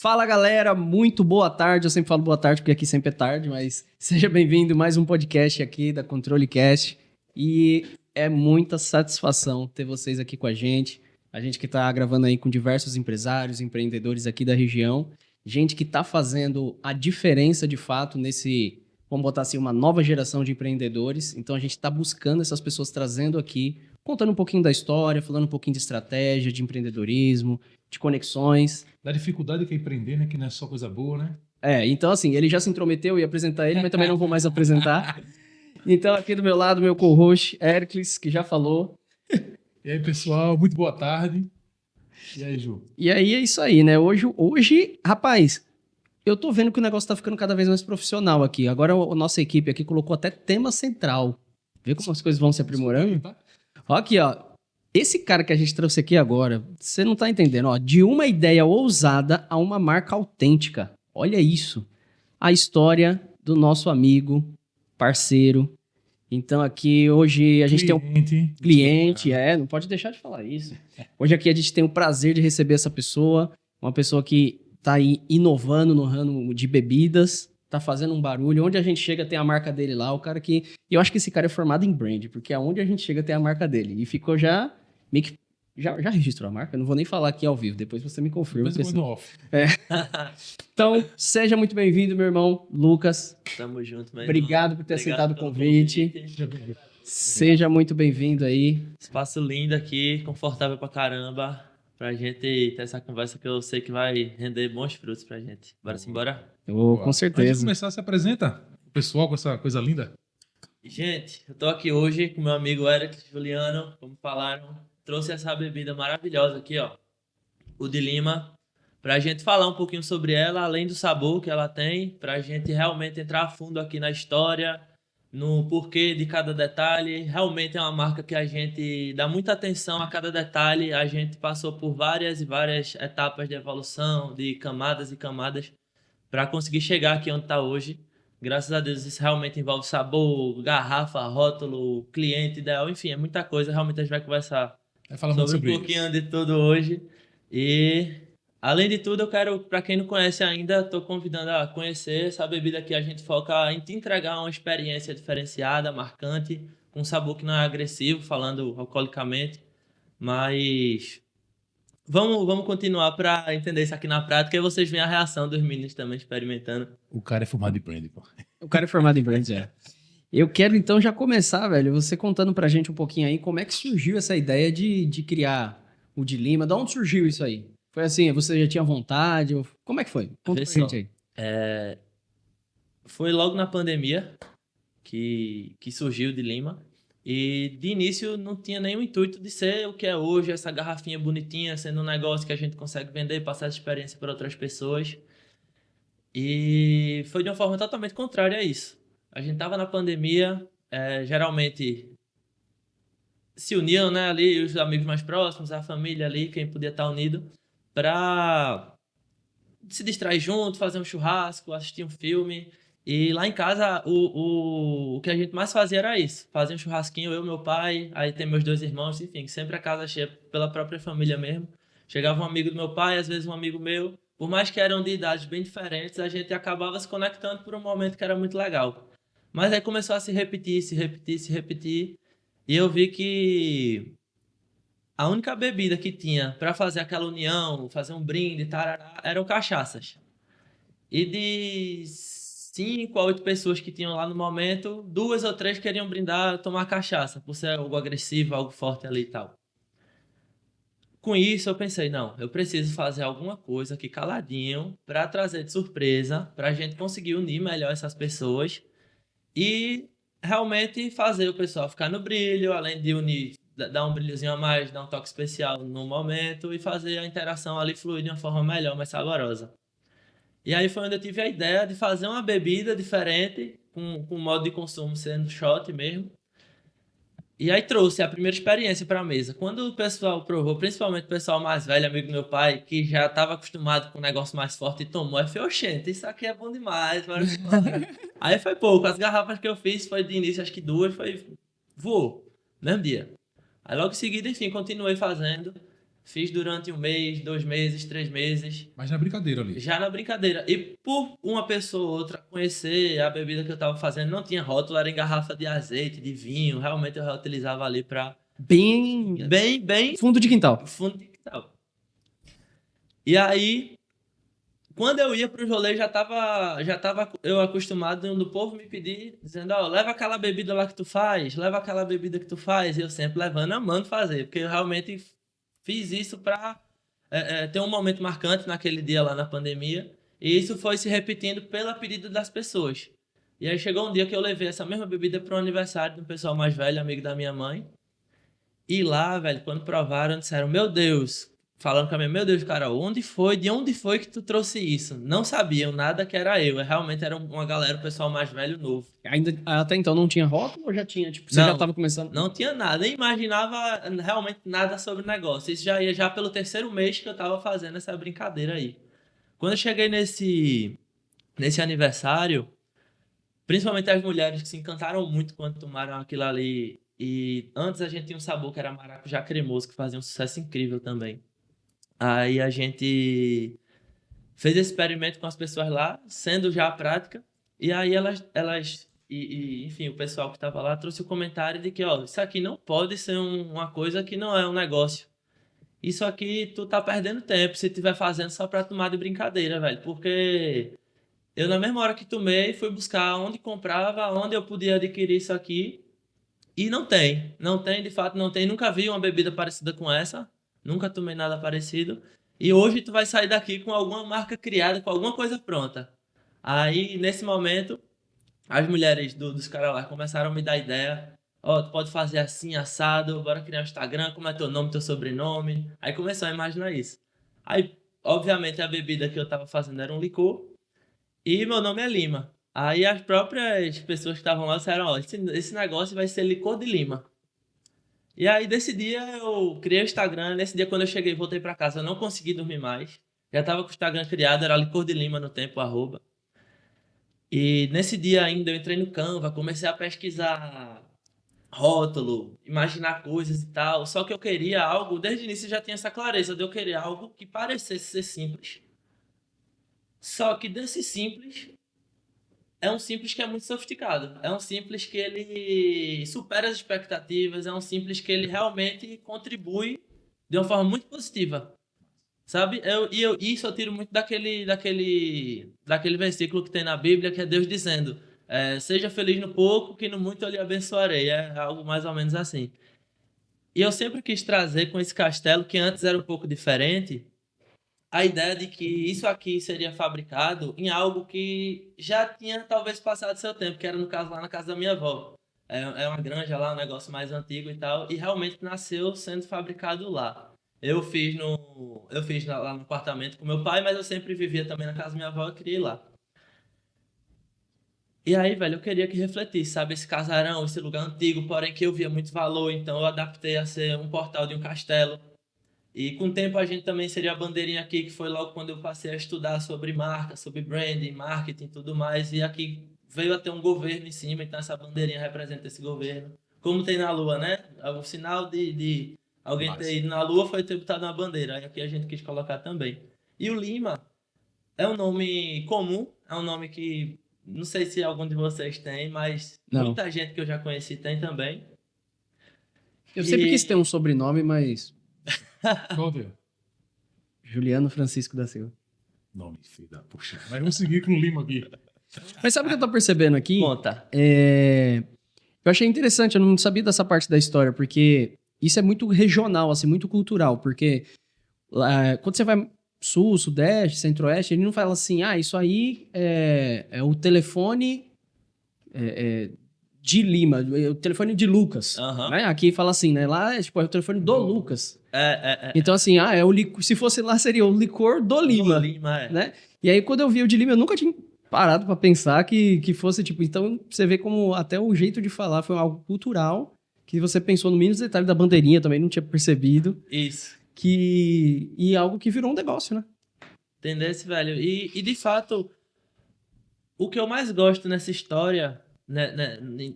Fala galera, muito boa tarde. Eu sempre falo boa tarde porque aqui sempre é tarde, mas seja bem-vindo a mais um podcast aqui da ControleCast. E é muita satisfação ter vocês aqui com a gente. A gente que está gravando aí com diversos empresários, empreendedores aqui da região. Gente que está fazendo a diferença de fato nesse, vamos botar assim, uma nova geração de empreendedores. Então a gente está buscando essas pessoas, trazendo aqui, contando um pouquinho da história, falando um pouquinho de estratégia, de empreendedorismo, de conexões. Da dificuldade que é empreender, né? Que não é só coisa boa, né? Então assim, ele já se intrometeu, eu ia apresentar ele, mas também não vou mais apresentar. Então aqui do meu lado, meu co-host, Heracles, que já falou. E aí, pessoal, muito boa tarde. E aí, Ju? E aí é isso aí, né? Hoje, rapaz, eu tô vendo que o negócio tá ficando cada vez mais profissional aqui. Agora a nossa equipe aqui colocou até tema central. Vê como as coisas vão se aprimorando? Ó aqui, ó. Esse cara que a gente trouxe aqui agora, você não tá entendendo, ó. De uma ideia ousada a uma marca autêntica. Olha isso. A história do nosso amigo, parceiro. Então aqui hoje a gente tem um cliente, não pode deixar de falar isso. Hoje aqui a gente tem o prazer de receber essa pessoa, uma pessoa que tá aí inovando no ramo de bebidas, tá fazendo um barulho. Onde a gente chega tem a marca dele lá, o cara que... Eu acho que esse cara é formado em brand, porque aonde a gente chega tem a marca dele. E ficou já... meio que já registrou a marca? Eu não vou nem falar aqui ao vivo, depois você me confirma. Depois off. Então, seja muito bem-vindo, meu irmão Lucas. Tamo junto, meu irmão. Obrigado por ter aceitado o convite. Seja muito bem-vindo aí. Espaço lindo aqui, confortável pra caramba, pra gente ter essa conversa que eu sei que vai render bons frutos pra gente. Bora embora? Com certeza. Antes de começar, se apresenta o pessoal com essa coisa linda. Gente, eu tô aqui hoje com meu amigo Eric Juliano, como falaram, trouxe essa bebida maravilhosa aqui, ó, o de Lima, pra gente falar um pouquinho sobre ela, além do sabor que ela tem, pra gente realmente entrar a fundo aqui na história, no porquê de cada detalhe. Realmente é uma marca que a gente dá muita atenção a cada detalhe, a gente passou por várias e várias etapas de evolução, de camadas e camadas, para conseguir chegar aqui onde tá hoje. Graças a Deus isso realmente envolve sabor, garrafa, rótulo, cliente ideal, enfim, é muita coisa. Realmente a gente vai conversar sobre um pouquinho de tudo hoje. E, além de tudo, eu quero, para quem não conhece ainda, estou convidando a conhecer essa bebida aqui. A gente foca em te entregar uma experiência diferenciada, marcante, com um sabor que não é agressivo, falando alcoolicamente. Mas vamos continuar para entender isso aqui na prática e vocês veem a reação dos meninos também experimentando. O cara é formado em brand, pô. O cara é formado em brand, Eu quero então já começar, velho, você contando pra gente um pouquinho aí como é que surgiu essa ideia de criar o de Lima. De onde surgiu isso aí? Foi assim, você já tinha vontade? Como é que foi? Conta pra gente aí. Foi logo na pandemia que surgiu o de Lima. E de início não tinha nenhum intuito de ser o que é hoje, essa garrafinha bonitinha, sendo um negócio que a gente consegue vender e passar essa experiência para outras pessoas. E foi de uma forma totalmente contrária a isso. A gente tava na pandemia, geralmente se uniam, né, ali os amigos mais próximos, a família ali, quem podia estar unido, para se distrair junto, fazer um churrasco, assistir um filme. E lá em casa, o que a gente mais fazia era isso. Fazia um churrasquinho, eu, meu pai, aí tem meus dois irmãos, enfim, sempre a casa cheia pela própria família mesmo. Chegava um amigo do meu pai, às vezes um amigo meu. Por mais que eram de idades bem diferentes, a gente acabava se conectando por um momento que era muito legal. Mas aí começou a se repetir, se repetir, se repetir. E eu vi que a única bebida que tinha para fazer aquela união, fazer um brinde, tarará, eram cachaças. E de 5 a 8 pessoas que tinham lá no momento, 2 ou 3 queriam brindar, tomar cachaça, por ser algo agressivo, algo forte ali e tal. Com isso eu pensei, não, eu preciso fazer alguma coisa aqui caladinho para trazer de surpresa, para a gente conseguir unir melhor essas pessoas e realmente fazer o pessoal ficar no brilho, além de unir, dar um brilhozinho a mais, dar um toque especial no momento e fazer a interação ali fluir de uma forma melhor, mais saborosa. E aí foi onde eu tive a ideia de fazer uma bebida diferente, com modo de consumo sendo shot mesmo. E aí trouxe a primeira experiência para a mesa. Quando o pessoal provou, principalmente o pessoal mais velho, amigo do meu pai, que já estava acostumado com um negócio mais forte e tomou, aí foi, oxente, isso aqui é bom demais. Aí foi pouco. As garrafas que eu fiz foi de início, acho que 2, voou, mesmo dia. Aí logo em seguida, enfim, continuei fazendo. Fiz durante 1 mês, 2 meses, 3 meses. Mas na brincadeira ali. Já na brincadeira. E por uma pessoa ou outra conhecer a bebida que eu tava fazendo, não tinha rótulo, era em garrafa de azeite, de vinho. Realmente eu reutilizava ali pra... Bem Bem fundo de quintal. fundo de quintal. E aí, quando eu ia pro rolê, já tava eu acostumado do povo me pedir, dizendo, ó, leva aquela bebida lá que tu faz, leva aquela bebida que tu faz. E eu sempre levando, amando fazer, porque eu realmente fiz isso pra ter um momento marcante naquele dia lá na pandemia. E isso foi se repetindo pela pedida das pessoas. E aí chegou um dia que eu levei essa mesma bebida para um aniversário de um pessoal mais velho, amigo da minha mãe. E lá, velho, quando provaram, disseram, meu Deus, falando com a minha, meu Deus, cara, de onde foi que tu trouxe isso? Não sabiam nada que era eu, realmente era uma galera, o pessoal mais velho, novo. Ainda, até então não tinha rótulo ou já tinha? Tipo, você Não, já tava começando? Não tinha nada, nem imaginava realmente nada sobre o negócio. Isso já ia já pelo 3º mês que eu tava fazendo essa brincadeira aí. Quando eu cheguei nesse aniversário, principalmente as mulheres que se encantaram muito quando tomaram aquilo ali. E antes a gente tinha um sabor que era maracujá cremoso, que fazia um sucesso incrível também. Aí a gente fez esse experimento com as pessoas lá, sendo já a prática. E aí enfim, o pessoal que estava lá trouxe o comentário de que, ó, isso aqui não pode ser uma coisa que não é um negócio. Isso aqui tu tá perdendo tempo se tiver fazendo só pra tomar de brincadeira, velho. Porque eu, na mesma hora que tomei, fui buscar onde comprava, onde eu podia adquirir isso aqui. E não tem. Não tem, de fato, não tem. Nunca vi uma bebida parecida com essa. Nunca tomei nada parecido. E hoje tu vai sair daqui com alguma marca criada, com alguma coisa pronta. Aí, nesse momento, as mulheres dos caras lá começaram a me dar ideia. Ó, tu pode fazer assim, assado, bora criar um Instagram, como é teu nome, teu sobrenome. Aí começou a imaginar isso. Aí, obviamente, a bebida que eu tava fazendo era um licor. E meu nome é Lima. Aí as próprias pessoas que estavam lá disseram, ó, esse negócio vai ser licor de Lima. E aí, desse dia, eu criei o Instagram. Nesse dia, quando eu cheguei, voltei pra casa, eu não consegui dormir mais. Já tava com o Instagram criado, era licor de Lima no tempo, @. E nesse dia ainda, eu entrei no Canva, comecei a pesquisar rótulo, imaginar coisas e tal. Só que eu queria algo, desde o início eu já tinha essa clareza de eu querer algo que parecesse ser simples. Só que desse simples, é um simples que é muito sofisticado. É um simples que ele supera as expectativas. É um simples que ele realmente contribui de uma forma muito positiva. Sabe? Isso eu tiro muito daquele versículo que tem na Bíblia, que é Deus dizendo: seja feliz no pouco, que no muito eu lhe abençoarei. É algo mais ou menos assim. E eu sempre quis trazer com esse castelo, que antes era um pouco diferente, a ideia de que isso aqui seria fabricado em algo que já tinha talvez passado seu tempo, que era no caso lá na casa da minha avó. É uma granja lá, um negócio mais antigo e tal, e realmente nasceu sendo fabricado lá. Lá no apartamento com meu pai, mas eu sempre vivia também na casa da minha avó e criei lá. E aí, velho, eu queria que refletisse, sabe, esse casarão, esse lugar antigo, porém que eu via muito valor, então eu adaptei a ser um portal de um castelo. E com o tempo a gente também seria a bandeirinha aqui, que foi logo quando eu passei a estudar sobre marca, sobre branding, marketing e tudo mais. E aqui veio a ter um governo em cima, então essa bandeirinha representa esse governo. Como tem na Lua, né? O sinal de alguém ter ido na Lua foi ter botado uma bandeira. Aí aqui a gente quis colocar também. E o Lima é um nome comum, é um nome que não sei se algum de vocês tem, mas Não. muita gente que eu já conheci tem também. Eu sempre quis ter um sobrenome, mas Qual é? Juliano Francisco da Silva. Nome, filho da puxa. Mas vamos seguir com o Lima aqui. Mas sabe o que eu tô percebendo aqui? Conta. Eu achei interessante, eu não sabia dessa parte da história, porque isso é muito regional, assim, muito cultural, porque quando você vai sul, sudeste, centro-oeste, ele não fala assim, isso aí é o telefone de Lima, o telefone de Lucas. Aham. Né? Aqui fala assim, né? Lá é o telefone do Lucas. É. Então, assim, se fosse lá, seria o licor do Lima. Do Lima, Né? E aí, quando eu vi o de Lima, eu nunca tinha parado pra pensar que fosse, tipo... Então, você vê como até o jeito de falar foi algo cultural, que você pensou no mínimo detalhe da bandeirinha também, não tinha percebido. Isso. E algo que virou um negócio, né? Entendesse, velho? E de fato, o que eu mais gosto nessa história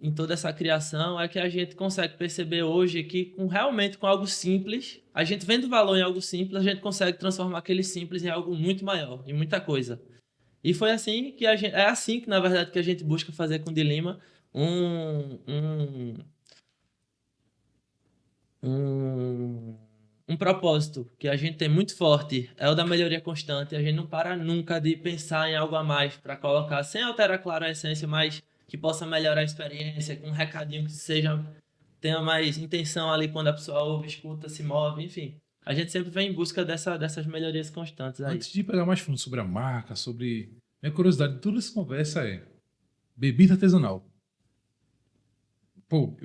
em toda essa criação é que a gente consegue perceber hoje que realmente com algo simples, a gente vendo valor em algo simples, a gente consegue transformar aquele simples em algo muito maior, em muita coisa. E foi assim que é assim que na verdade que a gente busca fazer com o Dilima um, um, um, um propósito que a gente tem muito forte, é o da melhoria constante. A gente não para nunca de pensar em algo a mais para colocar, sem alterar, claro, a essência, mas que possa melhorar a experiência, com um recadinho que tenha mais intenção ali quando a pessoa ouve, escuta, se move, enfim. A gente sempre vem em busca dessas melhorias constantes aí. Antes de pegar mais fundo sobre a marca, sobre. Minha curiosidade de toda essa conversa é bebida artesanal. Pô,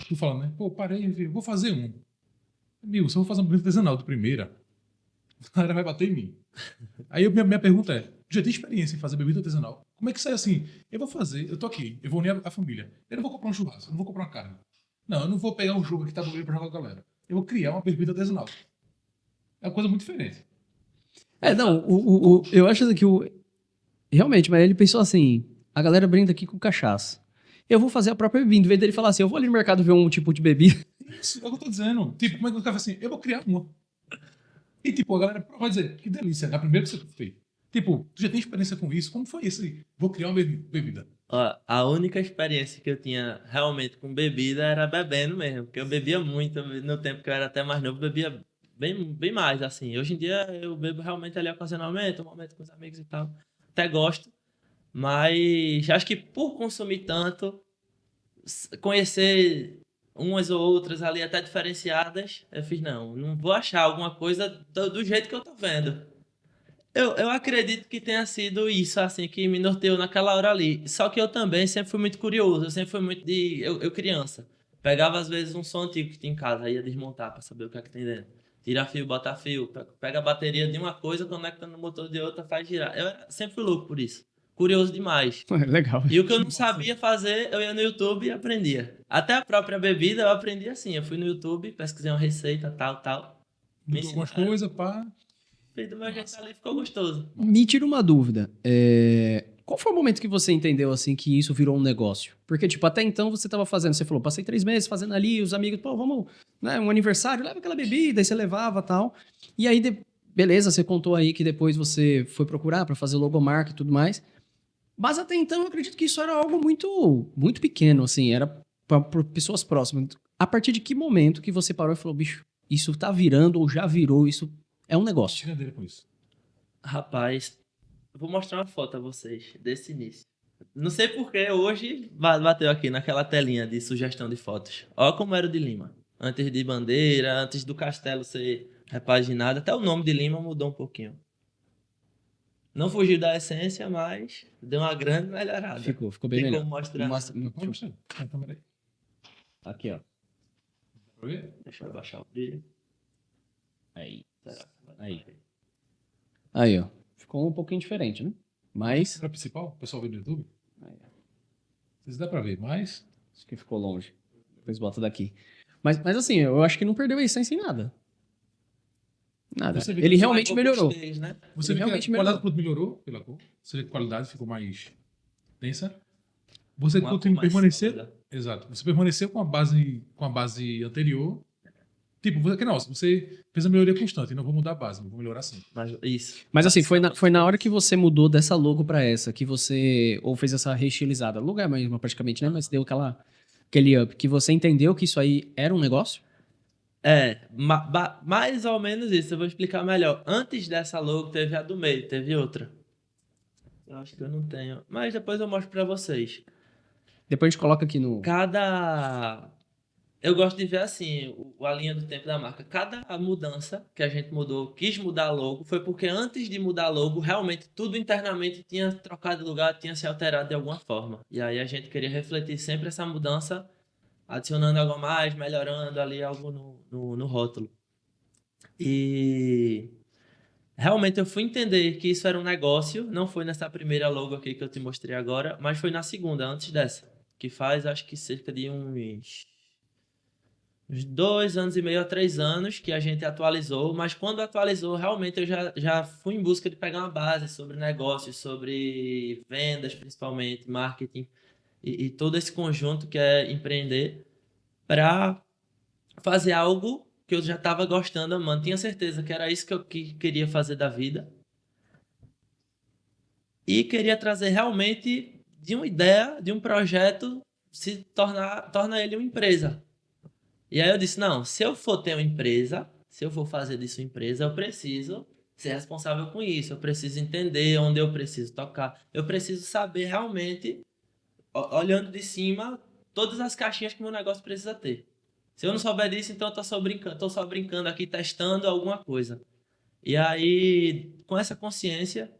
tô falando, né? Pô, parei e vou fazer um. Amigo, se eu vou fazer uma bebida artesanal de primeira, a galera vai bater em mim. Aí minha pergunta é: já tem experiência em fazer bebida artesanal? Como é que sai assim? Eu vou fazer, eu tô aqui, eu vou unir a família. Eu não vou comprar um churrasco, eu não vou comprar uma carne. Não, eu não vou pegar um jogo que tá doendo pra jogar com a galera. Eu vou criar uma bebida artesanal. É uma coisa muito diferente. Não, eu acho que realmente, mas ele pensou assim, a galera brinda aqui com cachaça. Eu vou fazer a própria bebida, em vez dele falar assim, eu vou ali no mercado ver um tipo de bebida. Isso é o que eu tô dizendo. Tipo, como é que o cara fala assim? Eu vou criar uma. E tipo, a galera vai dizer, que delícia, é a primeira que você fez. Tipo, tu já tem experiência com isso? Como foi isso aí? Vou criar uma bebida. Ó, a única experiência que eu tinha realmente com bebida era bebendo mesmo, porque eu bebia muito, no tempo que eu era até mais novo, eu bebia bem mais, assim. Hoje em dia eu bebo realmente ali ocasionalmente, um momento com os amigos e tal. Até gosto, mas acho que por consumir tanto, conhecer umas ou outras ali até diferenciadas, eu fiz, não vou achar alguma coisa do jeito que eu tô vendo. Eu acredito que tenha sido isso, assim, que me norteou naquela hora ali. Só que eu também sempre fui muito curioso, eu sempre fui muito de... Eu criança. Pegava, às vezes, um som antigo que tinha em casa, ia desmontar pra saber o que é que tem dentro. Tira fio, bota fio, pega a bateria de uma coisa, conecta no motor de outra, faz girar. Sempre fui louco por isso. Curioso demais. Legal. E o que eu não sabia fazer, eu ia no YouTube e aprendia. Até a própria bebida eu aprendi assim. Eu fui no YouTube, pesquisei uma receita, tal. Me Mudou algumas ensinaram. coisas, pá. Fiz do meu jeito ali, ficou gostoso. Me tira uma dúvida. Qual foi o momento que você entendeu, assim, que isso virou um negócio? Porque, tipo, até então você tava fazendo, você falou, passei 3 meses fazendo ali, os amigos, pô, vamos, né, um aniversário, leva aquela bebida, aí você levava tal. E aí, beleza, você contou aí que depois você foi procurar pra fazer logomarca e tudo mais. Mas até então eu acredito que isso era algo muito, muito pequeno, assim, era pra pessoas próximas. A partir de que momento que você parou e falou, bicho, isso tá virando ou já virou, isso é um negócio? Tira dele com isso. Rapaz, eu vou mostrar uma foto a vocês desse início. Não sei porque hoje bateu aqui naquela telinha de sugestão de fotos. Olha como era o de Lima. Antes de bandeira, antes do castelo ser repaginado, até o nome de Lima mudou um pouquinho. Não fugiu da essência, mas deu uma grande melhorada. Ficou bem Tem melhor. como mostrar? Pode mostrar. Ah, câmera aí. Aqui, ó. Pra ver? Deixa eu abaixar o brilho. Aí. Será? Aí. Aí, ó. Ficou um pouquinho diferente, né? Mas. Câmera principal, o pessoal vê no YouTube. Aí, ó. Vocês dá pra ver, mas. Acho que ficou longe. Depois bota daqui. Mas assim, eu acho que não perdeu a essência em nada. Nada. Você vê Ele que realmente melhorou. Né? Você Ele vê realmente que a qualidade melhorou. do produto melhorou pela cor. Você vê que a qualidade ficou mais densa. Você Uma continua cor mais permanecer. sólida. Exato. Você permaneceu com a base anterior. Tipo, você fez a melhoria constante. Não vou mudar a base, não vou melhorar sempre. Mas isso. Mas assim, foi na hora que você mudou dessa logo pra essa, que você. Ou fez essa reestilizada. Logo é mesmo, praticamente, né? Mas deu aquele up. Que você entendeu que isso aí era um negócio? Mais ou menos isso. Eu vou explicar melhor. Antes dessa logo, teve a do meio, teve outra. Eu acho que eu não tenho. Mas depois eu mostro pra vocês. Depois a gente coloca aqui no. Eu gosto de ver assim, a linha do tempo da marca. Cada mudança que a gente mudou, quis mudar a logo, foi porque antes de mudar a logo, realmente tudo internamente tinha trocado de lugar, tinha se alterado de alguma forma. E aí a gente queria refletir sempre essa mudança, adicionando algo a mais, melhorando ali algo no rótulo. E realmente eu fui entender que isso era um negócio, não foi nessa primeira logo aqui que eu te mostrei agora, mas foi na segunda, antes dessa, que faz acho que cerca de uns 2 anos e meio a 3 anos que a gente atualizou, mas quando atualizou, realmente eu já fui em busca de pegar uma base sobre negócios, sobre vendas principalmente, marketing. e todo esse conjunto que é empreender para fazer algo que eu já estava gostando, amando. Tinha certeza que era isso que eu queria fazer da vida. E queria trazer realmente de uma ideia, de um projeto, torna ele uma empresa. E aí eu disse, não, se eu for ter uma empresa, se eu for fazer disso uma empresa, eu preciso ser responsável com isso. Eu preciso entender onde eu preciso tocar. Eu preciso saber realmente, olhando de cima, todas as caixinhas que meu negócio precisa ter. Se eu não souber disso, então eu tô só brincando aqui, testando alguma coisa. E aí, com essa consciência,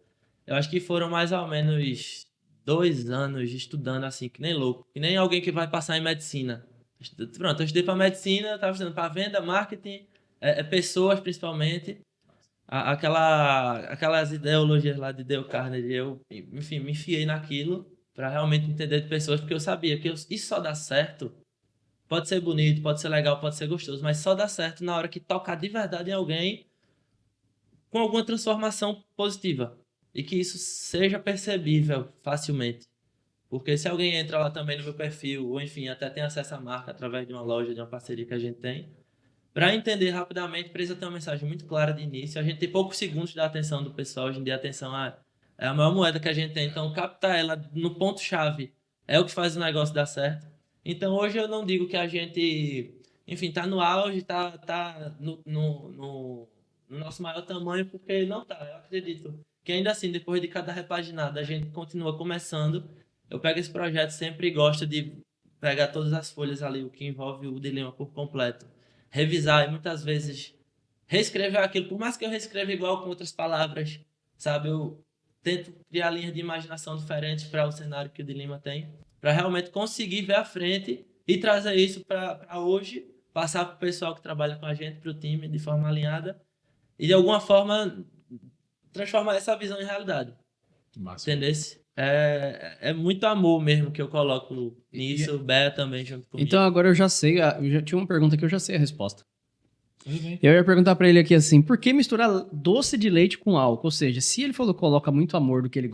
eu acho que foram mais ou menos 2 anos estudando assim, que nem louco. Que nem alguém que vai passar em medicina. Pronto, eu estudei para medicina, estava estudando para venda, marketing, pessoas principalmente. Aquelas ideologias lá de Dale Carnegie, eu, enfim, me enfiei naquilo para realmente entender de pessoas, porque eu sabia que isso só dá certo. Pode ser bonito, pode ser legal, pode ser gostoso, mas só dá certo na hora que tocar de verdade em alguém com alguma transformação positiva e que isso seja percebível facilmente. Porque se alguém entra lá também no meu perfil, ou enfim, até tem acesso à marca através de uma loja, de uma parceria que a gente tem, para entender rapidamente, precisa ter uma mensagem muito clara de início. A gente tem poucos segundos da atenção do pessoal. Hoje em dia, a atenção é a maior moeda que a gente tem. Então, captar ela no ponto-chave é o que faz o negócio dar certo. Então, hoje eu não digo que a gente, enfim, tá no auge, tá no nosso maior tamanho, porque não tá. Eu acredito que ainda assim, depois de cada repaginada, a gente continua começando. Eu pego esse projeto sempre e gosto de pegar todas as folhas ali, o que envolve o dilema por completo, revisar e muitas vezes reescrever aquilo, por mais que eu reescreva igual com outras palavras, sabe? Eu tento criar linhas de imaginação diferentes para o cenário que o dilema tem, para realmente conseguir ver à frente e trazer isso para hoje, passar para o pessoal que trabalha com a gente, para o time, de forma alinhada e de alguma forma transformar essa visão em realidade. Massa. Entendesse? É muito amor mesmo que eu coloco nisso, o Bé também junto comigo. Então agora eu já sei, eu já tinha uma pergunta que eu já sei a resposta. Tudo bem. Eu ia perguntar pra ele aqui assim, por que misturar doce de leite com álcool? Ou seja, se ele falou que coloca muito amor do que ele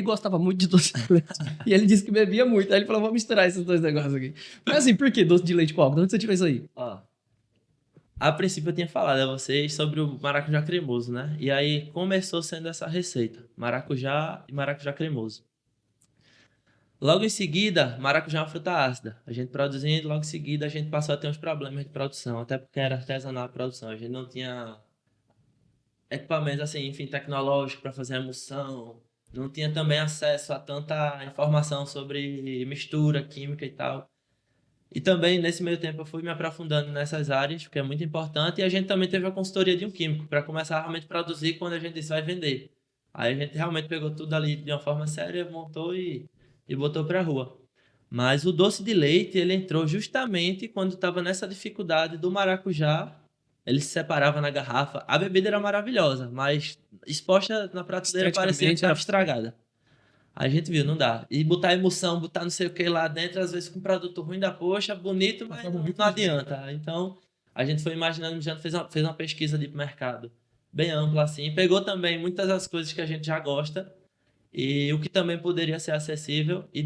gostava muito de doce de leite. E ele disse que bebia muito. Aí ele falou, vou misturar esses dois negócios aqui. Mas assim, por que doce de leite com álcool? De onde você tirou isso aí? Ó, a princípio eu tinha falado a vocês sobre o maracujá cremoso, né? E aí começou sendo essa receita, maracujá e maracujá cremoso. Logo em seguida, maracujá é uma fruta ácida. A gente produzindo, logo em seguida a gente passou a ter uns problemas de produção, até porque era artesanal a produção. A gente não tinha equipamentos assim, enfim, tecnológicos para fazer emulsão. Não tinha também acesso a tanta informação sobre mistura química e tal. E também, nesse meio tempo, eu fui me aprofundando nessas áreas, porque é muito importante. E a gente também teve a consultoria de um químico, para começar a realmente produzir quando a gente disse vai vender. Aí a gente realmente pegou tudo ali de uma forma séria, montou e botou para a rua. Mas o doce de leite, ele entrou justamente quando estava nessa dificuldade do maracujá. Ele se separava na garrafa. A bebida era maravilhosa, mas exposta na prateleira parecia que estava estragada. A gente viu, não dá. E botar emoção, botar não sei o que lá dentro, às vezes com um produto ruim da poxa, bonito, mas não adianta. Então, a gente foi imaginando, já fez uma pesquisa de mercado bem ampla assim, pegou também muitas das coisas que a gente já gosta e o que também poderia ser acessível e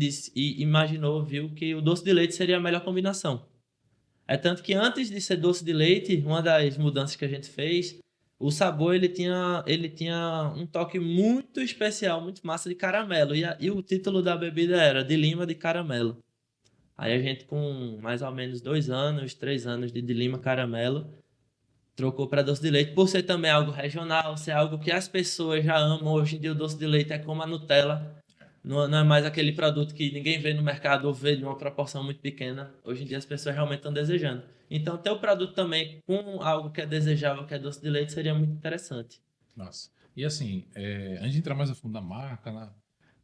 imaginou, viu que o doce de leite seria a melhor combinação. É tanto que antes de ser doce de leite, uma das mudanças que a gente fez, o sabor ele tinha um toque muito especial, muito massa de caramelo. E o título da bebida era De Lima de Caramelo. Aí a gente, com mais ou menos 2 anos, 3 anos de Lima Caramelo, trocou para doce de leite, por ser também algo regional, ser algo que as pessoas já amam. Hoje em dia o doce de leite é como a Nutella. Não é mais aquele produto que ninguém vê no mercado ou vê de uma proporção muito pequena. Hoje em dia as pessoas realmente estão desejando. Então, ter o produto também com algo que é desejável, que é doce de leite, seria muito interessante. Nossa. E assim, antes de entrar mais a fundo na marca,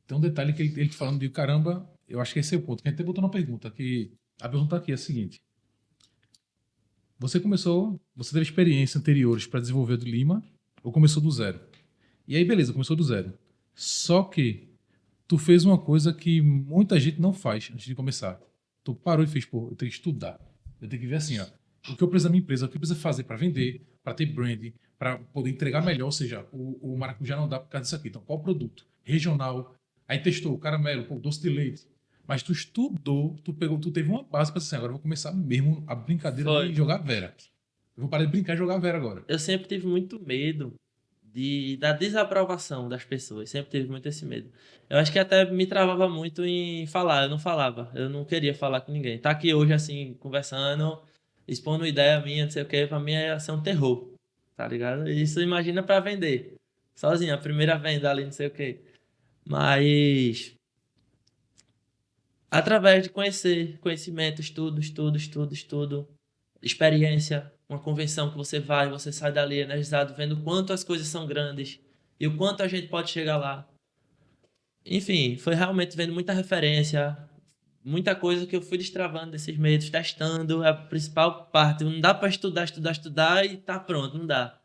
tem um detalhe que ele falando de caramba, eu acho que esse é o ponto. Que a gente até botou na pergunta, que a pergunta aqui é a seguinte. Você teve experiências anteriores para desenvolver do Lima ou começou do zero? E aí, beleza, começou do zero. Só que tu fez uma coisa que muita gente não faz antes de começar. Tu parou e fez, pô, eu tenho que estudar. Eu tenho que ver assim, ó, o que eu preciso da minha empresa, o que eu preciso fazer para vender, para ter branding, para poder entregar melhor. Ou seja, o maracujá não dá por causa disso aqui. Então, qual produto? Regional. Aí testou o caramelo, pô, doce de leite. Mas tu estudou, tu teve uma base pra dizer assim, agora eu vou começar mesmo a brincadeira Foi. de jogar Vera. Eu vou parar de brincar e jogar Vera agora. Eu sempre tive muito medo da desaprovação das pessoas. Sempre tive muito esse medo. Eu acho que até me travava muito em falar. Eu não falava. Eu não queria falar com ninguém. Tá aqui hoje, assim, conversando, expondo ideia minha, não sei o que, pra mim ia ser um terror. Tá ligado? Isso imagina pra vender. Sozinho, a primeira venda ali, não sei o que. Mas através de conhecimento, estudo, experiência, uma convenção que você sai dali energizado, vendo o quanto as coisas são grandes e o quanto a gente pode chegar lá. Enfim, foi realmente vendo muita referência, muita coisa que eu fui destravando desses medos, testando, é a principal parte. Não dá pra estudar e tá pronto, não dá.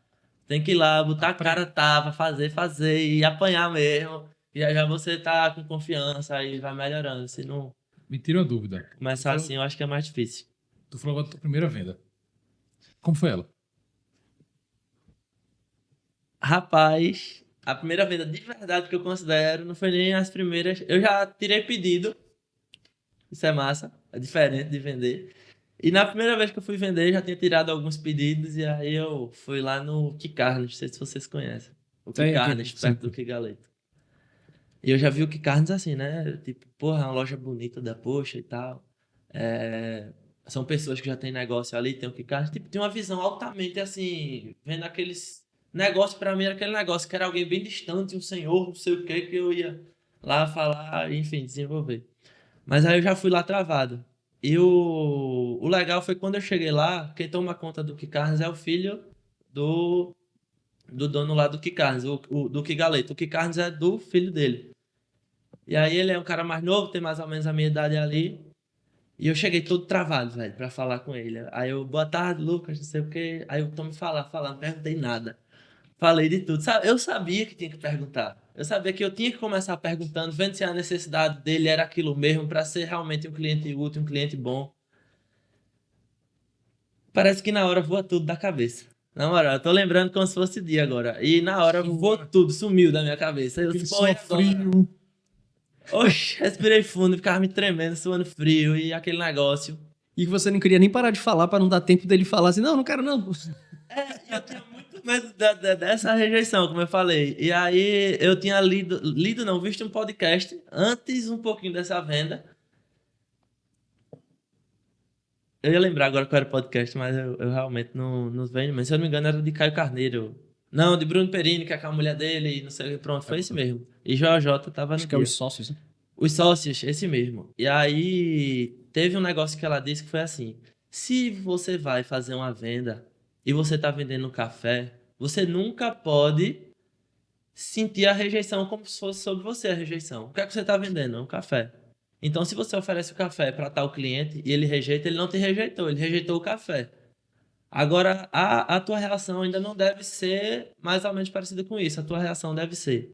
Tem que ir lá, botar a cara tava, fazer e apanhar mesmo. E já você tá com confiança e vai melhorando. Se não Me tira uma dúvida. começar assim, eu acho que é mais difícil. Tu falou agora da tua primeira venda. Como foi ela? Rapaz, a primeira venda de verdade que eu considero não foi nem as primeiras. Eu já tirei pedido. Isso é massa. É diferente de vender. E na primeira vez que eu fui vender, eu já tinha tirado alguns pedidos. E aí eu fui lá no Kikarnes. Não sei se vocês conhecem. O Tem aqui, Kikarnes, perto do Kigaleto. E eu já vi o Kikarnes assim, né? Tipo, porra, é uma loja bonita da Poxa e tal. São pessoas que já têm negócio ali, tem o Kikarnes. Tipo, tem uma visão altamente assim, vendo aqueles negócios, pra mim era aquele negócio que era alguém bem distante, um senhor, não sei o que eu ia lá falar, enfim, desenvolver. Mas aí eu já fui lá travado. E o legal foi quando eu cheguei lá, quem toma conta do Kikarnes é o filho do, do dono lá do Kikarnes, do Kigaleto. O Kikarnes é do filho dele. E aí ele é um cara mais novo, tem mais ou menos a minha idade ali. E eu cheguei todo travado, velho, pra falar com ele. Aí eu, boa tarde, Lucas, não sei o quê. Aí eu tô me falando, não perguntei nada. Falei de tudo. Eu sabia que tinha que perguntar. Eu sabia que eu tinha que começar perguntando, vendo se a necessidade dele era aquilo mesmo, pra ser realmente um cliente útil, um cliente bom. Parece que na hora voa tudo da cabeça. Na moral, eu tô lembrando como se fosse dia agora. E na hora voou tudo, sumiu da minha cabeça. Eu Aquele disse, pô, e só agora? frio. Oxe, respirei fundo, ficava me tremendo, suando frio e aquele negócio. E que você não queria nem parar de falar pra não dar tempo dele falar assim, não quero não. E eu tinha muito medo dessa rejeição, como eu falei. E aí eu tinha lido não, visto um podcast antes um pouquinho dessa venda. Eu ia lembrar agora qual era o podcast, mas eu realmente não venho. Mas se eu não me engano era de Caio Carneiro. Não, de Bruno Perini, que é com a mulher dele, e não sei o que. Pronto, foi esse mesmo. E JJ tava no Acho que é dia. os sócios, né? Os sócios, esse mesmo. E aí, teve um negócio que ela disse que foi assim: se você vai fazer uma venda e você tá vendendo um café, você nunca pode sentir a rejeição como se fosse sobre você a rejeição. O que é que você tá vendendo? Um café. Então, se você oferece o café para tal cliente e ele rejeita, ele não te rejeitou, ele rejeitou o café. Agora, a tua reação ainda não deve ser mais ou menos parecida com isso. A tua reação deve ser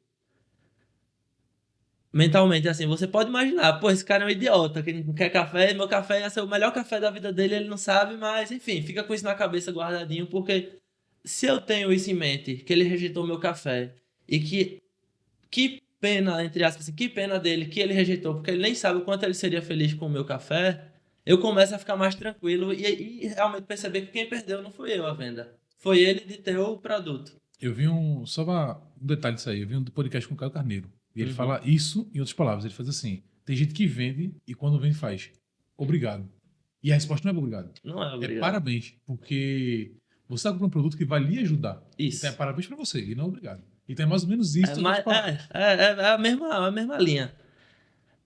mentalmente, assim, você pode imaginar, pô, esse cara é um idiota, que não quer café, meu café ia ser o melhor café da vida dele, ele não sabe, mas enfim, fica com isso na cabeça guardadinho, porque se eu tenho isso em mente, que ele rejeitou meu café, e que pena, entre aspas, assim, que pena dele que ele rejeitou, porque ele nem sabe o quanto ele seria feliz com o meu café, eu começo a ficar mais tranquilo e realmente perceber que quem perdeu não fui eu a venda, foi ele de ter o produto. Eu vi só um detalhe disso aí, eu vi um podcast com o Caio Carneiro. E ele Uhum. fala isso em outras palavras. Ele faz assim: tem gente que vende e quando vende faz obrigado. E a resposta não é obrigado. Não é É obrigado. parabéns, porque você está comprando um produto que vai lhe ajudar. Isso. Então é parabéns para você e não obrigado. Então é mais ou menos isso. É a mesma linha.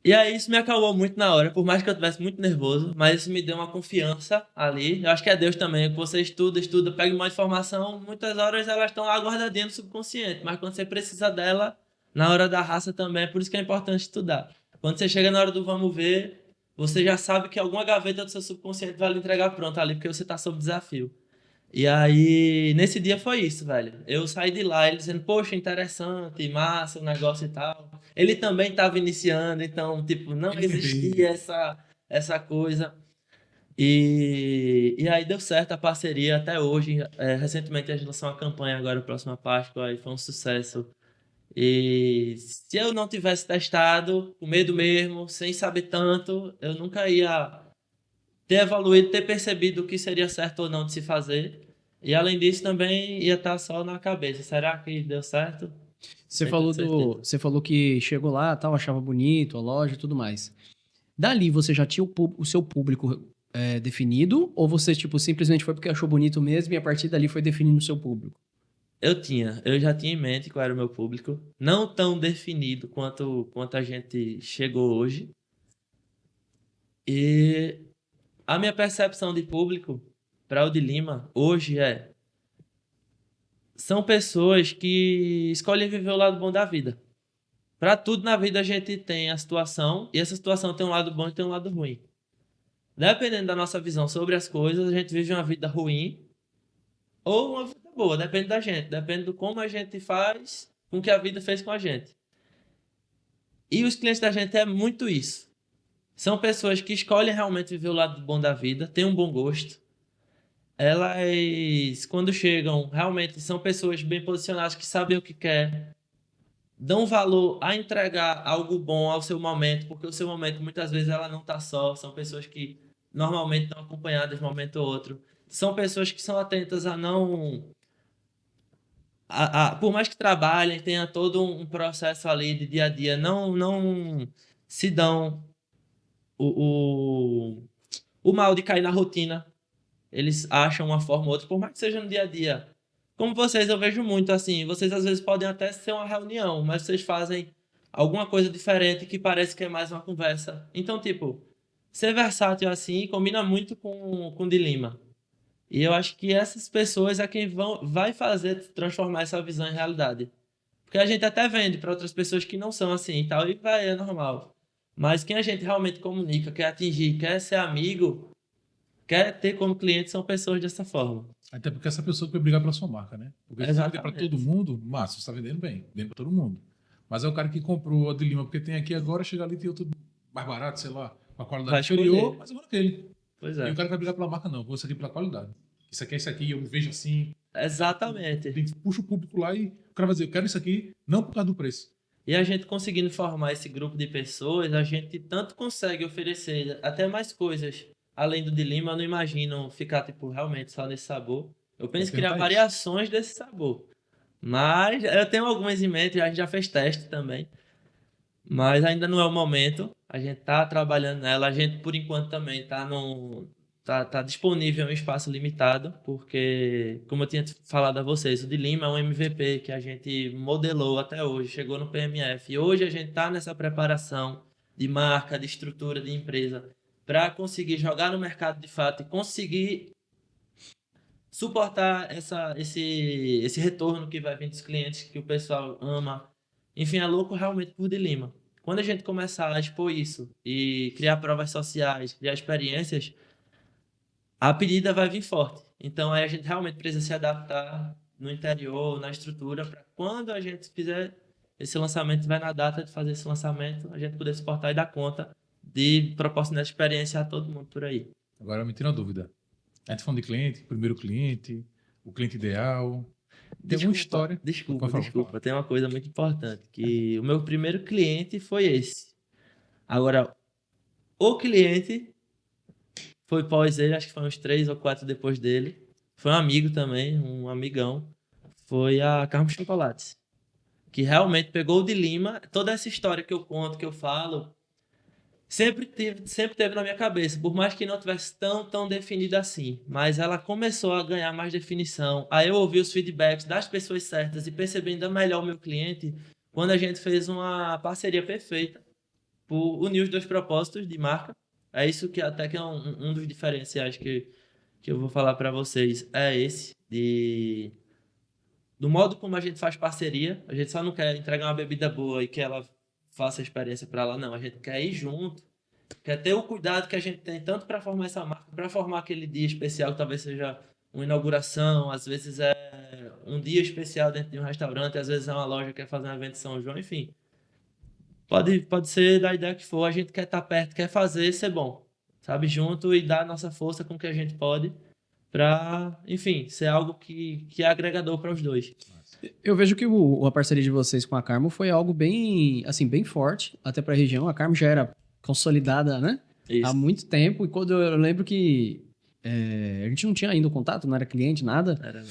E aí isso me acalmou muito na hora, por mais que eu estivesse muito nervoso, mas isso me deu uma confiança ali. Eu acho que é Deus também, que você estuda, pega uma informação, muitas horas elas estão lá guardadinhas no subconsciente, mas quando você precisa dela, na hora da raça também, é por isso que é importante estudar. Quando você chega na hora do vamos ver, você já sabe que alguma gaveta do seu subconsciente vai lhe entregar pronto ali, porque você está sob desafio. E aí, nesse dia foi isso, velho. Eu saí de lá, ele dizendo, poxa, interessante, massa o negócio e tal. Ele também estava iniciando, então, tipo, não existia essa coisa. E aí deu certo a parceria até hoje. Recentemente a gente lançou uma campanha agora, próxima Páscoa, e foi um sucesso. E se eu não tivesse testado, com medo mesmo, sem saber tanto, eu nunca ia ter evoluído, ter percebido o que seria certo ou não de se fazer. E além disso, também ia estar só na cabeça. Será que deu certo? Sem ter certeza. Você falou que chegou lá, tal, achava bonito a loja e tudo mais. Dali você já tinha o seu público definido ou você tipo simplesmente foi porque achou bonito mesmo e a partir dali foi definindo o seu público? Eu já tinha em mente qual era o meu público. Não tão definido quanto a gente chegou hoje. E a minha percepção de público para o de Lima hoje são pessoas que escolhem viver o lado bom da vida. Para tudo na vida a gente tem a situação, e essa situação tem um lado bom e tem um lado ruim. Dependendo da nossa visão sobre as coisas, a gente vive uma vida ruim ou uma vida boa, depende da gente, depende do como a gente faz com o que a vida fez com a gente. E os clientes da gente é muito isso. São pessoas que escolhem realmente viver o lado bom da vida, têm um bom gosto. Elas, quando chegam, realmente são pessoas bem posicionadas que sabem o que quer, dão valor a entregar algo bom ao seu momento, porque o seu momento muitas vezes ela não está só, são pessoas que normalmente estão acompanhadas de um momento ou outro. São pessoas que são atentas a não por mais que trabalhem, tenha todo um processo ali de dia a dia, não se dão o, o, o mal de cair na rotina. Eles acham uma forma ou outra, por mais que seja no dia a dia. Como vocês, eu vejo muito assim, vocês às vezes podem até ser uma reunião, mas vocês fazem alguma coisa diferente que parece que é mais uma conversa. Então, tipo, ser versátil assim combina muito com o de Lima. E eu acho que essas pessoas é quem vai fazer transformar essa visão em realidade. Porque a gente até vende para outras pessoas que não são assim e tal, e vai, é normal. Mas quem a gente realmente comunica, quer atingir, quer ser amigo, quer ter como cliente, são pessoas dessa forma. Até porque essa pessoa que vai brigar pela sua marca, né? Porque se você vender para Exatamente. todo mundo, massa, você está vendendo bem, vendendo para todo mundo. Mas é o cara que comprou a de Lima porque tem aqui agora, chega ali e tem outro mais barato, sei lá, com a qualidade Vai inferior, escolher. mas eu vou naquele. Pois E é. o cara vai brigar pela marca, não, eu vou isso aqui pela qualidade. Isso aqui, eu me vejo assim. Exatamente. Puxa o público lá e o cara vai dizer, eu quero isso aqui, não por causa do preço. E a gente conseguindo formar esse grupo de pessoas, a gente tanto consegue oferecer até mais coisas. Além do de Lima, eu não imagino ficar, tipo, realmente só nesse sabor. Eu penso em criar Perguntar isso. variações desse sabor. Mas eu tenho algumas em mente, a gente já fez teste também. Mas ainda não é o momento. A gente tá trabalhando nela. A gente, por enquanto, também tá no. Tá disponível em um espaço limitado, porque, como eu tinha falado a vocês, o de Lima é um MVP que a gente modelou até hoje, chegou no PMF. E hoje a gente está nessa preparação de marca, de estrutura de empresa, para conseguir jogar no mercado de fato e conseguir suportar esse retorno que vai vir dos clientes, que o pessoal ama. Enfim, é louco realmente por de Lima. Quando a gente começar a expor isso e criar provas sociais, criar experiências, a pedida vai vir forte. Então aí a gente realmente precisa se adaptar no interior, na estrutura, para quando a gente fizer esse lançamento, vai na data de fazer esse lançamento, a gente poder suportar e dar conta de proporcionar experiência a todo mundo por aí. Agora me tira uma dúvida. A gente falando de cliente, primeiro cliente, o cliente ideal. Tem alguma história. Pode falar, pode falar. Tem uma coisa muito importante, que o meu primeiro cliente foi esse. Agora, o cliente foi pós ele, acho que foi uns 3 ou 4 depois dele. Foi um amigo também, um amigão. Foi a Carmo Chocolates. Que realmente pegou o de Lima. Toda essa história que eu conto, que eu falo, sempre teve na minha cabeça. Por mais que não tivesse tão definida assim. Mas ela começou a ganhar mais definição. Aí eu ouvi os feedbacks das pessoas certas e percebi ainda melhor o meu cliente quando a gente fez uma parceria perfeita por unir os dois propósitos de marca. É isso que até que é um dos diferenciais que eu vou falar para vocês. É esse, do modo como a gente faz parceria. A gente só não quer entregar uma bebida boa e que ela faça a experiência para ela, não. A gente quer ir junto, quer ter o cuidado que a gente tem tanto para formar essa marca, para formar aquele dia especial, que talvez seja uma inauguração, às vezes é um dia especial dentro de um restaurante, às vezes é uma loja que quer fazer um evento em São João, enfim. Pode ser da ideia que for, a gente quer estar perto, quer fazer ser bom, sabe? Junto e dar a nossa força com o que a gente pode para, enfim, ser algo que é agregador para os dois. Eu vejo que a parceria de vocês com a Carmo foi algo bem, assim, bem forte, até pra região. A Carmo já era consolidada, né? Há Isso. muito tempo. E quando eu lembro que a gente não tinha ainda o contato, não era cliente, nada. Era-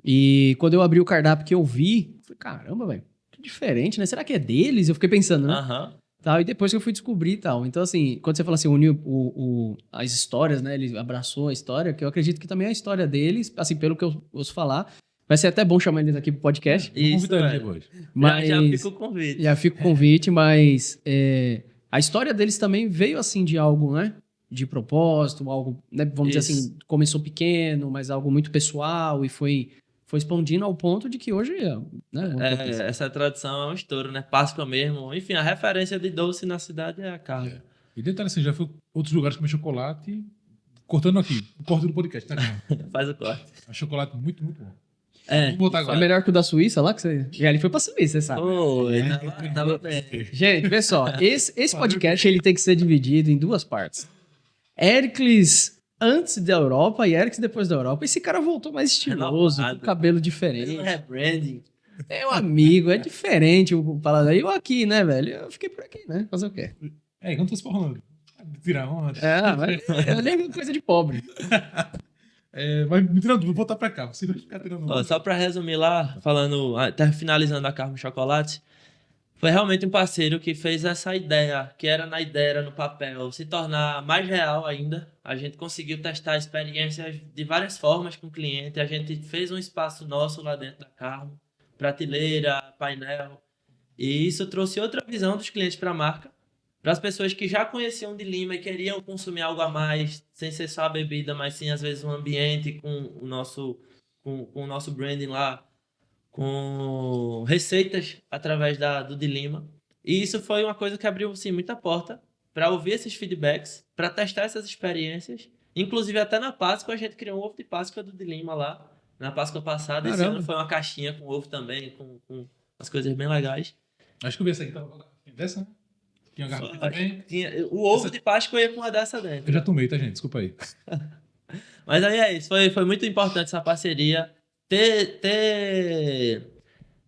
E quando eu abri o cardápio que eu vi, eu falei, caramba, velho, que diferente, né? Será que é deles? Eu fiquei pensando, né? Aham. Tal, e depois que eu fui descobrir e tal. Então, assim, quando você fala assim, uniu as histórias, né? Ele abraçou a história, que eu acredito que também é a história deles, assim, pelo que eu ouço falar. Vai ser até bom chamar eles aqui pro podcast. Vou Isso, convidar ele velho. depois. Mas Já fica o convite. já fica o convite, mas a história deles também veio, assim, de algo, né? De propósito, algo, né? Vamos dizer Isso. assim, começou pequeno, mas algo muito pessoal e foi expandindo ao ponto de que hoje, né? Essa tradição é um estouro, né? Páscoa mesmo. Enfim, a referência de doce na cidade é a carne. E detalhe assim, já fui outros lugares comer chocolate, cortando aqui, o corte do podcast, tá? Faz o corte. É um chocolate muito, muito bom. É. Vou botar É agora. melhor que o da Suíça lá, que você... E ali foi pra Suíça, você sabe. Oi, tava bem. Gente, vê só, esse podcast ele tem que ser dividido em duas partes. Hércules antes da Europa e Hércules depois da Europa. Esse cara voltou mais estiloso, Renovado. com cabelo Fez diferente. um rebranding. É um amigo, é diferente o paladar. Eu aqui, né, velho? Eu fiquei por aqui, né? Fazer o quê? Quando você falando, tirar onda. Mas eu lembro coisa de pobre. Mas me tirando, vou voltar pra cá. Você vai ficar tirando Ó, onda. só pra resumir lá, falando, até finalizando a Carmo Chocolate, foi realmente um parceiro que fez essa ideia, que era na ideia, era no papel, se tornar mais real ainda. A gente conseguiu testar experiências de várias formas com o cliente. A gente fez um espaço nosso lá dentro da Carmo, prateleira, painel. E isso trouxe outra visão dos clientes para a marca. Para as pessoas que já conheciam de Lima e queriam consumir algo a mais, sem ser só a bebida, mas sim às vezes um ambiente com o nosso branding lá, com receitas através do de Lima. E isso foi uma coisa que abriu assim, muita porta para ouvir esses feedbacks, para testar essas experiências. Inclusive até na Páscoa a gente criou um ovo de Páscoa do de Lima lá, na Páscoa passada. Esse Caramba. ano foi uma caixinha com ovo também, com as coisas bem legais. Acho que eu vi essa aqui, tava dessa, né? Tinha uma garrafa também. O ovo de Páscoa ia com uma dessa dentro. Eu já tomei, tá, gente? Desculpa aí. Mas aí é isso, foi muito importante essa parceria.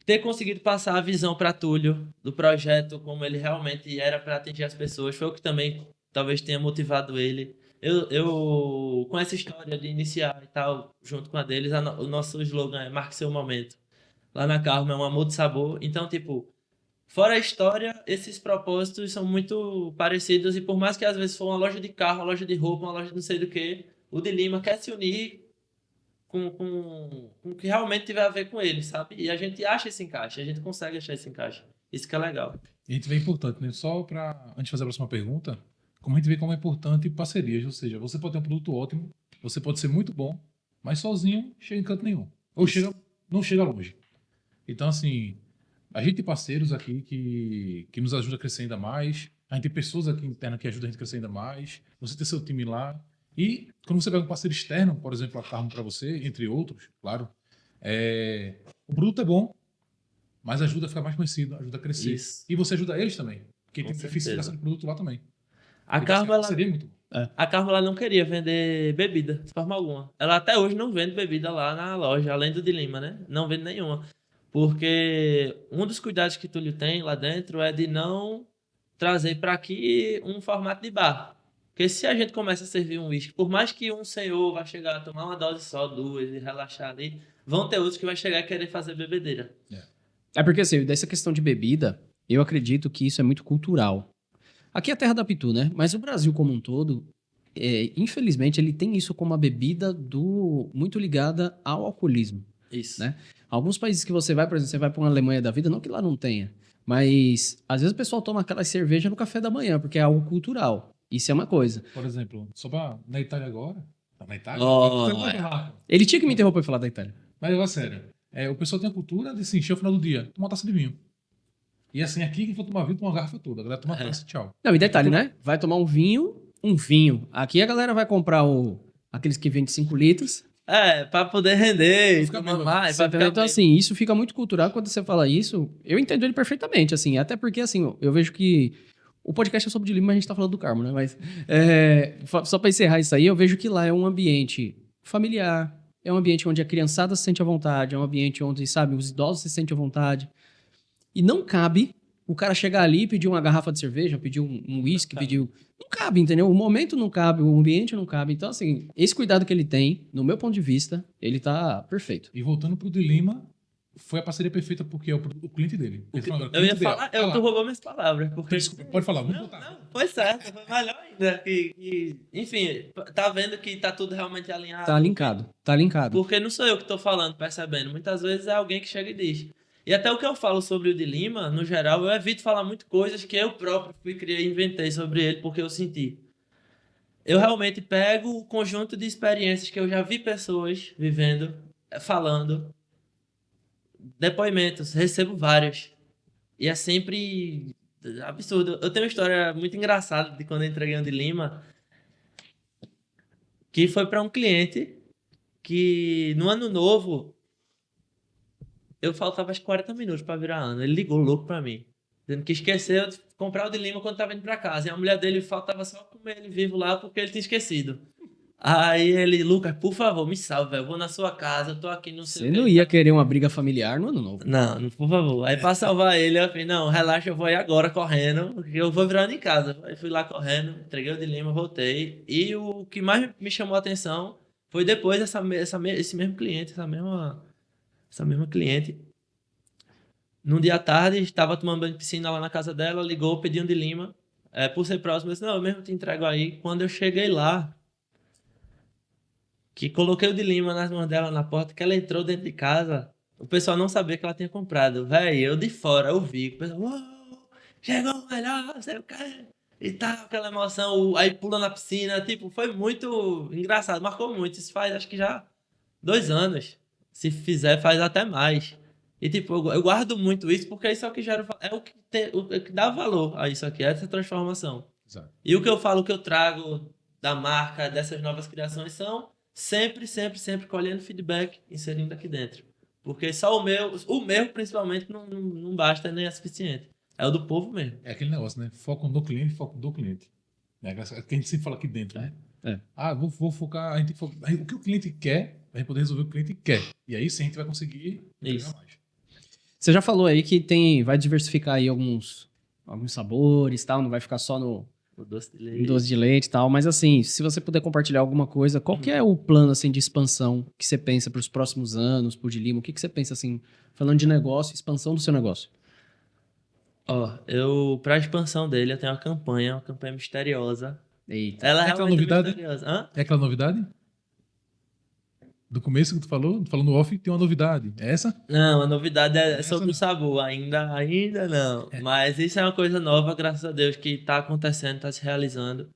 Ter conseguido passar a visão para Túlio do projeto, como ele realmente era para atingir as pessoas, foi o que também talvez tenha motivado ele. Eu com essa história de iniciar e tal, junto com a deles, o nosso slogan é Marque Seu Momento. Lá na Carmo é um amor de sabor. Então, tipo, fora a história, esses propósitos são muito parecidos e por mais que às vezes for uma loja de carro, uma loja de roupa, uma loja de não sei do que, o de Lima quer se unir com o que realmente tiver a ver com ele, sabe? E a gente acha esse encaixe, a gente consegue achar esse encaixe. Isso que é legal. E a gente vê importante, né? Só para antes de fazer a próxima pergunta, como a gente vê como é importante parcerias, ou seja, você pode ter um produto ótimo, você pode ser muito bom, mas sozinho chega em canto nenhum. Ou não chega longe. Então, assim, a gente tem parceiros aqui que nos ajudam a crescer ainda mais, a gente tem pessoas aqui internas que ajudam a gente a crescer ainda mais, você tem seu time lá. E quando você pega um parceiro externo, por exemplo, a Carmo para você, entre outros, claro, o produto é bom, mas ajuda a ficar mais conhecido, ajuda a crescer. Isso. E você ajuda eles também, porque Com tem certeza. diversificação de produto lá também. A Então, Carmo, assim, ela, seria muito bom. a Carmo ela não queria vender bebida, de forma alguma. Ela até hoje não vende bebida lá na loja, além do de Lima, né? Não vende nenhuma. Porque um dos cuidados que Túlio tem lá dentro é de não trazer para aqui um formato de bar. Porque se a gente começa a servir um uísque, por mais que um senhor vá chegar a tomar uma dose só, duas e relaxar ali, vão ter outros que vai chegar a querer fazer bebedeira. É porque, assim, dessa questão de bebida, eu acredito que isso é muito cultural. Aqui é a terra da Pitu, né? Mas o Brasil como um todo, infelizmente, ele tem isso como uma bebida muito ligada ao alcoolismo. Isso. Né? Alguns países que você vai, por exemplo, você vai para uma Alemanha da vida, não que lá não tenha, mas às vezes o pessoal toma aquela cerveja no café da manhã, porque é algo cultural. Isso é uma coisa. Por exemplo, na Itália agora. Tá na Itália? Oh, Você não vai falar. Ele tinha que me interromper e falar da Itália. Mas agora, sério. O pessoal tem a cultura de se encher ao final do dia, tomar uma taça de vinho. E assim, aqui, quem for tomar vinho, toma uma garrafa toda. A galera toma uma taça, tchau. Não, e detalhe, né? Vai tomar um vinho. Aqui a galera vai comprar aqueles que vendem 5 litros. Pra poder render, Fica tomar bem, mais, Você pra entendeu? ficar Então, assim, isso fica muito cultural. Quando você fala isso, eu entendo ele perfeitamente, assim. Até porque, assim, eu vejo que o podcast é sobre de Lima, mas a gente tá falando do Carmo, né? Mas, só pra encerrar isso aí, eu vejo que lá é um ambiente familiar, é um ambiente onde a criançada se sente à vontade, é um ambiente onde, sabe, os idosos se sentem à vontade. E não cabe o cara chegar ali e pedir uma garrafa de cerveja, pedir um whisky, cabe. pedir... Não cabe, entendeu? O momento não cabe, o ambiente não cabe. Então, assim, esse cuidado que ele tem, no meu ponto de vista, ele tá perfeito. E voltando pro de Lima, foi a parceria perfeita porque é o cliente dele. Ele falou, Eu ia cliente dele. falar, Ah lá. tu roubou minhas palavras. Porque... Desculpa, pode falar, vamos Não, voltar. não, foi certo, foi melhor ainda. Enfim, tá vendo que tá tudo realmente alinhado. Tá linkado, tá linkado. Porque não sou eu que tô falando, percebendo. Muitas vezes é alguém que chega e diz. E até o que eu falo sobre o de Lima, no geral, eu evito falar muito coisas que eu próprio criei e inventei sobre ele porque eu senti. Eu realmente pego o conjunto de experiências que eu já vi pessoas vivendo, falando, depoimentos, recebo vários. E é sempre absurdo. Eu tenho uma história muito engraçada de quando eu entreguei um de Lima, que foi para um cliente que no ano novo eu faltava acho 40 minutos para virar ano. Ele ligou louco para mim, dizendo que esqueceu de comprar o de Lima quando estava indo para casa. E a mulher dele faltava só comer ele vivo lá porque ele tinha esquecido. Aí ele, Lucas, por favor, me salve, velho. Eu vou na sua casa, eu tô aqui, não sei Você o que. não ia querer uma briga familiar no ano novo. Não, por favor. Aí pra salvar ele, eu falei, não, relaxa, eu vou ir agora correndo, porque eu vou virando em casa. Aí fui lá correndo, entreguei o de Lima, voltei. E o que mais me chamou a atenção foi depois esse mesmo cliente, essa mesma cliente. Num dia à tarde, estava tomando banho de piscina lá na casa dela, ligou, pediu um de Lima. Por ser próximo, eu disse, não, eu mesmo te entrego aí. Quando eu cheguei lá, que coloquei o de Lima nas mãos dela na porta, que ela entrou dentro de casa, o pessoal não sabia que ela tinha comprado. Véi, eu de fora, eu vi, o pessoal, uou, chegou o melhor, não sei o que, e tal, aquela emoção, aí pula na piscina, tipo, foi muito engraçado, marcou muito, isso faz acho que já 2 anos, se fizer faz até mais. E tipo, eu guardo muito isso, porque isso é o que gera, é o que dá valor a isso aqui, a essa transformação. Exato. E o que eu falo, que eu trago da marca, dessas novas criações, são sempre colhendo feedback, inserindo aqui dentro. Porque só o meu principalmente, não basta nem é suficiente. É o do povo mesmo. É aquele negócio, né? Foco no cliente, foco do cliente. É que a gente sempre fala aqui dentro, né? É. Ah, vou focar, a gente tem que focar. O que o cliente quer, a gente poder resolver o que o cliente quer. E aí sim a gente vai conseguir entregar Isso. mais. Você já falou aí que vai diversificar aí alguns sabores e tal, não vai ficar só no O doce de leite. doce de leite e tal, mas assim, se você puder compartilhar alguma coisa, qual que é o plano assim de expansão que você pensa para os próximos anos, por de Lima? O que você pensa assim, falando de negócio, expansão do seu negócio? Ó, pra expansão dele, eu tenho uma campanha misteriosa. Eita. Ela é É aquela realmente novidade? misteriosa. Hã? É aquela novidade? Do começo que tu falou no off, tem uma novidade. É essa? Não, a novidade é Essa sobre não. o sabor. Ainda não. Mas isso é uma coisa nova, graças a Deus, que tá acontecendo, tá se realizando.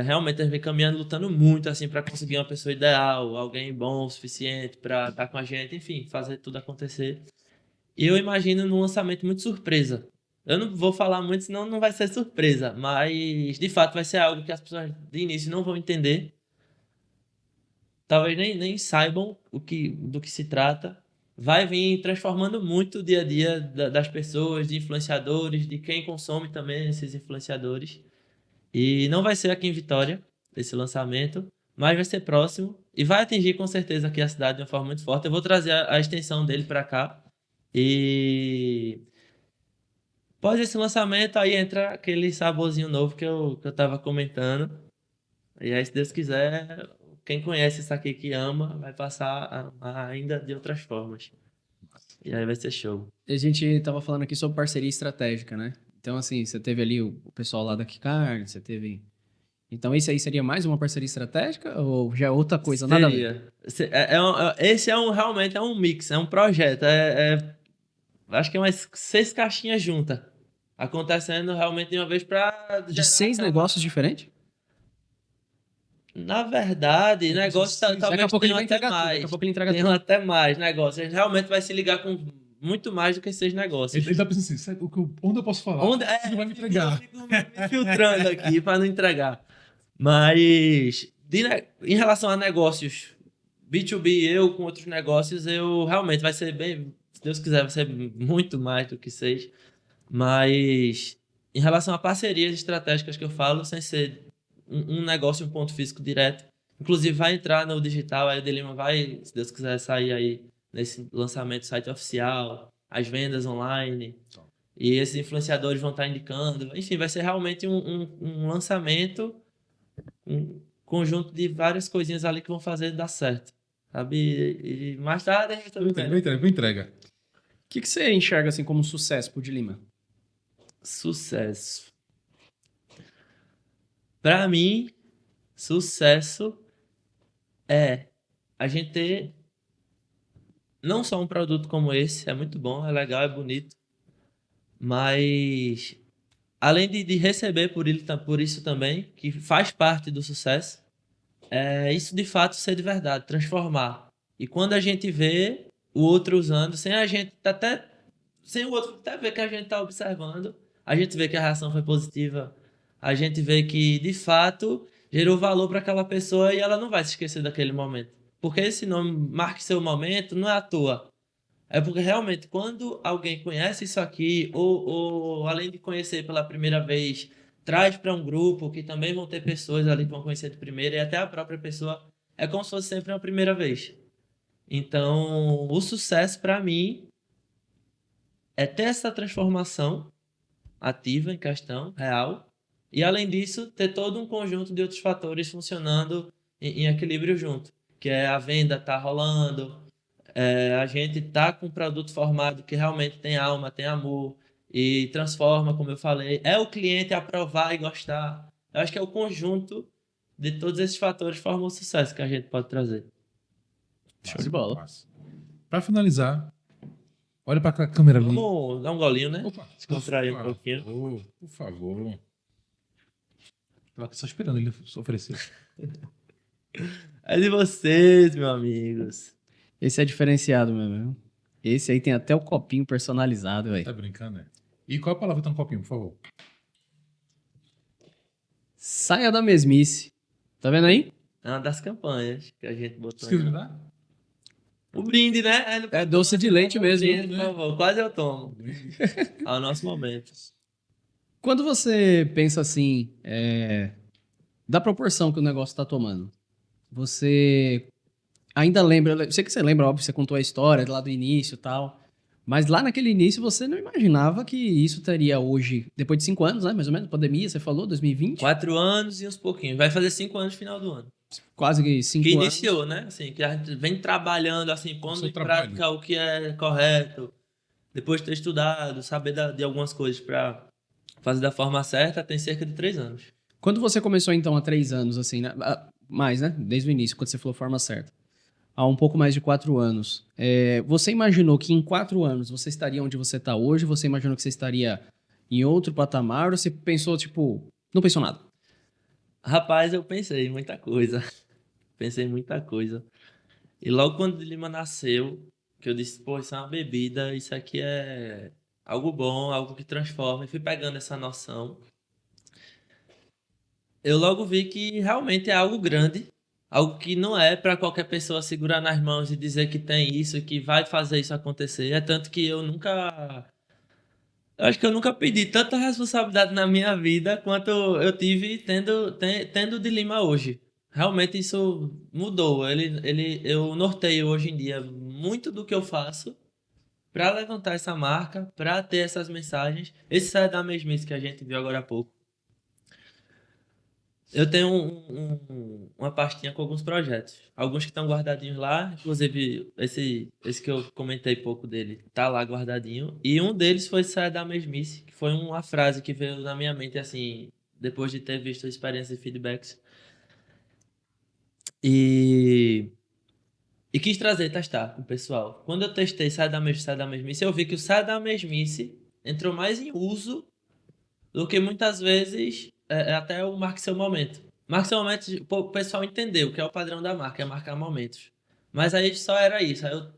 Realmente a gente vem caminhando, lutando muito assim para conseguir uma pessoa ideal, alguém bom o suficiente para estar com a gente, enfim, fazer tudo acontecer. E eu imagino num lançamento muito surpresa. Eu não vou falar muito, senão não vai ser surpresa, mas de fato vai ser algo que as pessoas de início não vão entender. Talvez nem saibam do que se trata. Vai vir transformando muito o dia a dia das pessoas, de influenciadores, de quem consome também esses influenciadores. E não vai ser aqui em Vitória, esse lançamento, mas vai ser próximo e vai atingir com certeza aqui a cidade de uma forma muito forte. Eu vou trazer a extensão dele para cá e após esse lançamento aí entra aquele saborzinho novo que eu tava comentando. E aí, se Deus quiser, quem conhece isso aqui que ama, vai passar ainda de outras formas. E aí vai ser show. A gente tava falando aqui sobre parceria estratégica, né? Então, assim, você teve ali o pessoal lá da Kikard, você teve... Então, isso aí seria mais uma parceria estratégica ou já é outra coisa? Nada a ver? Esse realmente é um mix, é um projeto. Acho que é umas 6 caixinhas juntas. Acontecendo realmente de uma vez para... De 6 negócios diferentes? Na verdade, negócio Daqui talvez a pouco ele tenham vai até entregar tudo. mais. Daqui a pouco ele entrega Tenham tudo. até mais negócios. A gente realmente vai se ligar com muito mais do que 6 negócios. Ele tá pensando assim, sabe, onde eu posso falar? Onde, Você não vai me entregar. Eu fico me filtrando aqui para não entregar. Mas em relação a negócios B2B, eu com outros negócios, eu realmente vai ser bem, se Deus quiser, vai ser muito mais do que 6. Mas em relação a parcerias estratégicas que eu falo, sem ser um negócio, um ponto físico direto, Inclusive vai entrar no digital, aí o Delima vai, se Deus quiser, sair aí nesse lançamento do site oficial, as vendas online, e esses influenciadores vão estar indicando. Enfim, vai ser realmente um lançamento, um conjunto de várias coisinhas ali que vão fazer dar certo, sabe? E mais tarde a gente também Vou entrega. O que você enxerga assim como sucesso pro de Lima? Sucesso. Para mim, sucesso é a gente ter não só um produto como esse, é muito bom, é legal, é bonito, mas além de receber por isso também, que faz parte do sucesso, é isso de fato ser de verdade, transformar. E quando a gente vê o outro usando, sem o outro até ver que a gente está observando, a gente vê que a reação foi positiva, a gente vê que de fato gerou valor para aquela pessoa e ela não vai se esquecer daquele momento. Porque esse nome, Marque Seu Momento, não é à toa. É porque realmente, quando alguém conhece isso aqui, ou além de conhecer pela primeira vez, traz para um grupo que também vão ter pessoas ali que vão conhecer de primeira, e até a própria pessoa, é como se fosse sempre uma primeira vez. Então, o sucesso para mim é ter essa transformação ativa em questão, real, e além disso, ter todo um conjunto de outros fatores funcionando em equilíbrio junto, que é a venda tá rolando, a gente tá com um produto formado que realmente tem alma, tem amor e transforma, como eu falei. É o cliente aprovar e gostar. Eu acho que é o conjunto de todos esses fatores que formam o sucesso que a gente pode trazer. Show de bola. Para finalizar, olha para a câmera ali. Vamos dar um golinho, né? Opa, Descontrair um pouquinho. Por favor. Estava aqui só esperando ele oferecer. É de vocês, meus amigos. Esse é diferenciado mesmo. Esse aí tem até o copinho personalizado, velho. Tá brincando, né? E qual a palavra que tá no copinho, por favor? Saia da mesmice. Tá vendo aí? É uma das campanhas que a gente botou. Esqueci de aí. me dar? O brinde, né? É doce de leite mesmo. Brinde, por favor. Quase eu tomo. Ao nosso momento. Quando você pensa assim, da proporção que o negócio tá tomando, você ainda lembra, eu sei que você lembra, óbvio, você contou a história lá do início e tal, mas lá naquele início você não imaginava que isso teria hoje, depois de 5 anos, né, mais ou menos, pandemia, você falou, 2020? 4 anos e uns pouquinhos. Vai fazer 5 anos no final do ano. Quase que 5 Que anos. iniciou, né? Assim, que a gente vem trabalhando, assim, pondo Seu em trabalho. prática o que é correto. Depois de ter estudado, saber de algumas coisas para fazer da forma certa, tem cerca de 3 anos. Quando você começou, então, há 3 anos, assim, né? Mais, né? Desde o início, quando você falou forma certa. Há um pouco mais de 4 anos. Você imaginou que em 4 anos você estaria onde você está hoje? Você imaginou que você estaria em outro patamar? Ou você pensou, tipo, não pensou nada? Rapaz, eu pensei em muita coisa. Pensei em muita coisa. E logo quando o Lima nasceu, que eu disse, pô, isso é uma bebida, isso aqui é algo bom, algo que transforma. E fui pegando essa noção. Eu logo vi que realmente é algo grande, algo que não é para qualquer pessoa segurar nas mãos e dizer que tem isso, que vai fazer isso acontecer. É tanto que eu acho que eu nunca pedi tanta responsabilidade na minha vida quanto eu tive tendo de Lima hoje. Realmente isso mudou. Eu norteio hoje em dia muito do que eu faço para levantar essa marca, para ter essas mensagens. Esse é da mesmice que a gente viu agora há pouco. Eu tenho uma pastinha com alguns projetos. Alguns que estão guardadinhos lá. Inclusive, esse que eu comentei pouco dele tá lá guardadinho. E um deles foi Saia da Mesmice, que foi uma frase que veio na minha mente, assim, depois de ter visto experiências e feedbacks. E quis testar com o pessoal. Quando eu testei Saia da Mesmice, eu vi que o Saia da Mesmice entrou mais em uso do que muitas vezes até o Marque Seu Momento. Marque Seu Momento, o pessoal entendeu que é o padrão da marca, é marcar momentos. Mas aí só era isso. Aí eu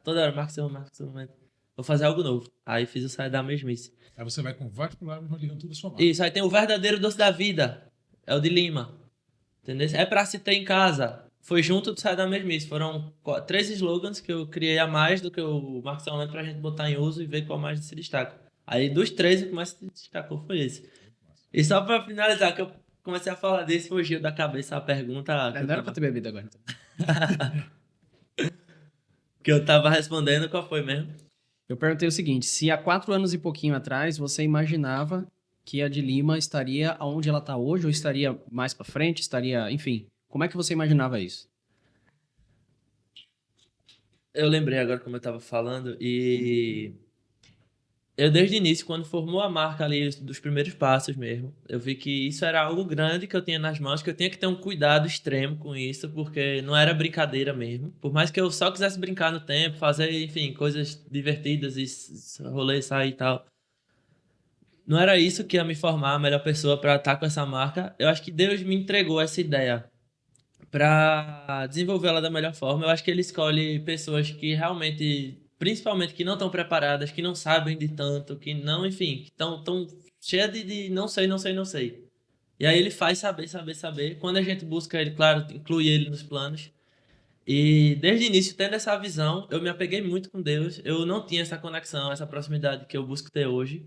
toda hora, Marque Seu Momento. Vou fazer algo novo. Aí fiz o Saia da Mesmice. Aí você vai com vários palavras, mas ligando tudo a sua marca. Isso, aí tem o verdadeiro doce da vida. É o de Lima. Entendeu? É pra se ter em casa. Foi junto do Saia da Mesmice. Foram 3 slogans que eu criei a mais do que o Marque Seu Momento pra gente botar em uso e ver qual mais se destaca. Aí dos 3, o que mais se destacou foi esse. E só pra finalizar, que eu comecei a falar disso, fugiu da cabeça a pergunta Não era pra ter bebido agora. Então. que eu tava respondendo. Qual foi mesmo? Eu perguntei o seguinte, se há 4 anos e pouquinho atrás você imaginava que a de Lima estaria onde ela está hoje, ou estaria mais para frente, estaria, enfim, como é que você imaginava isso? Eu lembrei agora como eu tava falando e eu desde o início, quando formou a marca ali dos primeiros passos mesmo, eu vi que isso era algo grande que eu tinha nas mãos, que eu tinha que ter um cuidado extremo com isso, porque não era brincadeira mesmo. Por mais que eu só quisesse brincar no tempo, fazer, enfim, coisas divertidas e rolê, sair e tal. Não era isso que ia me formar a melhor pessoa para estar com essa marca. Eu acho que Deus me entregou essa ideia para desenvolvê-la da melhor forma. Eu acho que ele escolhe pessoas que realmente, principalmente que não estão preparadas, que não sabem de tanto, que não, enfim, que estão tão cheias de não sei, não sei, não sei. E aí ele faz saber, saber, saber. Quando a gente busca ele, claro, inclui ele nos planos. E desde o início, tendo essa visão, eu me apeguei muito com Deus. Eu não tinha essa conexão, essa proximidade que eu busco ter hoje.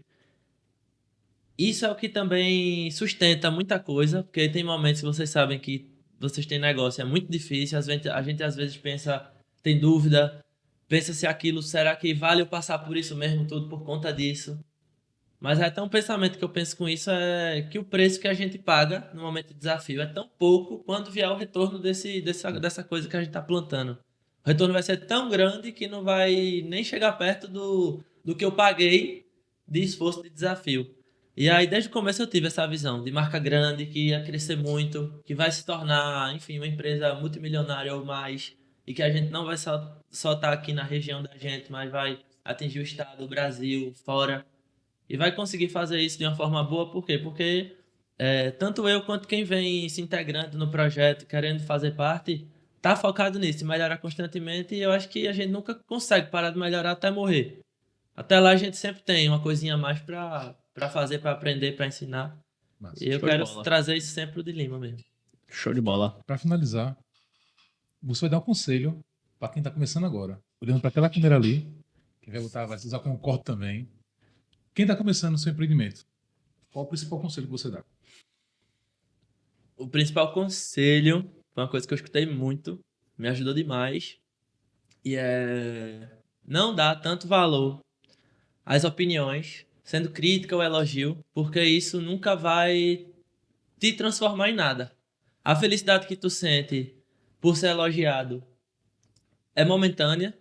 Isso é o que também sustenta muita coisa, porque tem momentos que vocês sabem que vocês têm negócio, é muito difícil, a gente às vezes pensa, tem dúvida, pensa se aquilo, será que vale eu passar por isso mesmo tudo por conta disso? Mas até um pensamento que eu penso com isso é que o preço que a gente paga no momento de desafio é tão pouco quando vier o retorno dessa coisa que a gente está plantando. O retorno vai ser tão grande que não vai nem chegar perto do que eu paguei de esforço de desafio. E aí, desde o começo, eu tive essa visão de marca grande, que ia crescer muito, que vai se tornar, enfim, uma empresa multimilionária ou mais, e que a gente não vai só estar aqui na região da gente, mas vai atingir o estado, o Brasil, fora. E vai conseguir fazer isso de uma forma boa, por quê? Porque tanto eu quanto quem vem se integrando no projeto, querendo fazer parte, tá focado nisso, em melhorar constantemente, e eu acho que a gente nunca consegue parar de melhorar até morrer. Até lá a gente sempre tem uma coisinha a mais para fazer, para aprender, para ensinar. Mas, E eu Show de quero bola. trazer isso sempre pro de Lima mesmo. Show de bola. para finalizar, você vai dar um conselho para quem está começando agora. Olhando para aquela câmera ali, quem vai botar, vai usar como corte também. Quem está começando o seu empreendimento, qual o principal conselho que você dá? O principal conselho foi uma coisa que eu escutei muito, me ajudou demais, e é não dar tanto valor às opiniões, sendo crítica ou elogio, porque isso nunca vai te transformar em nada. A felicidade que tu sente por ser elogiado é momentânea.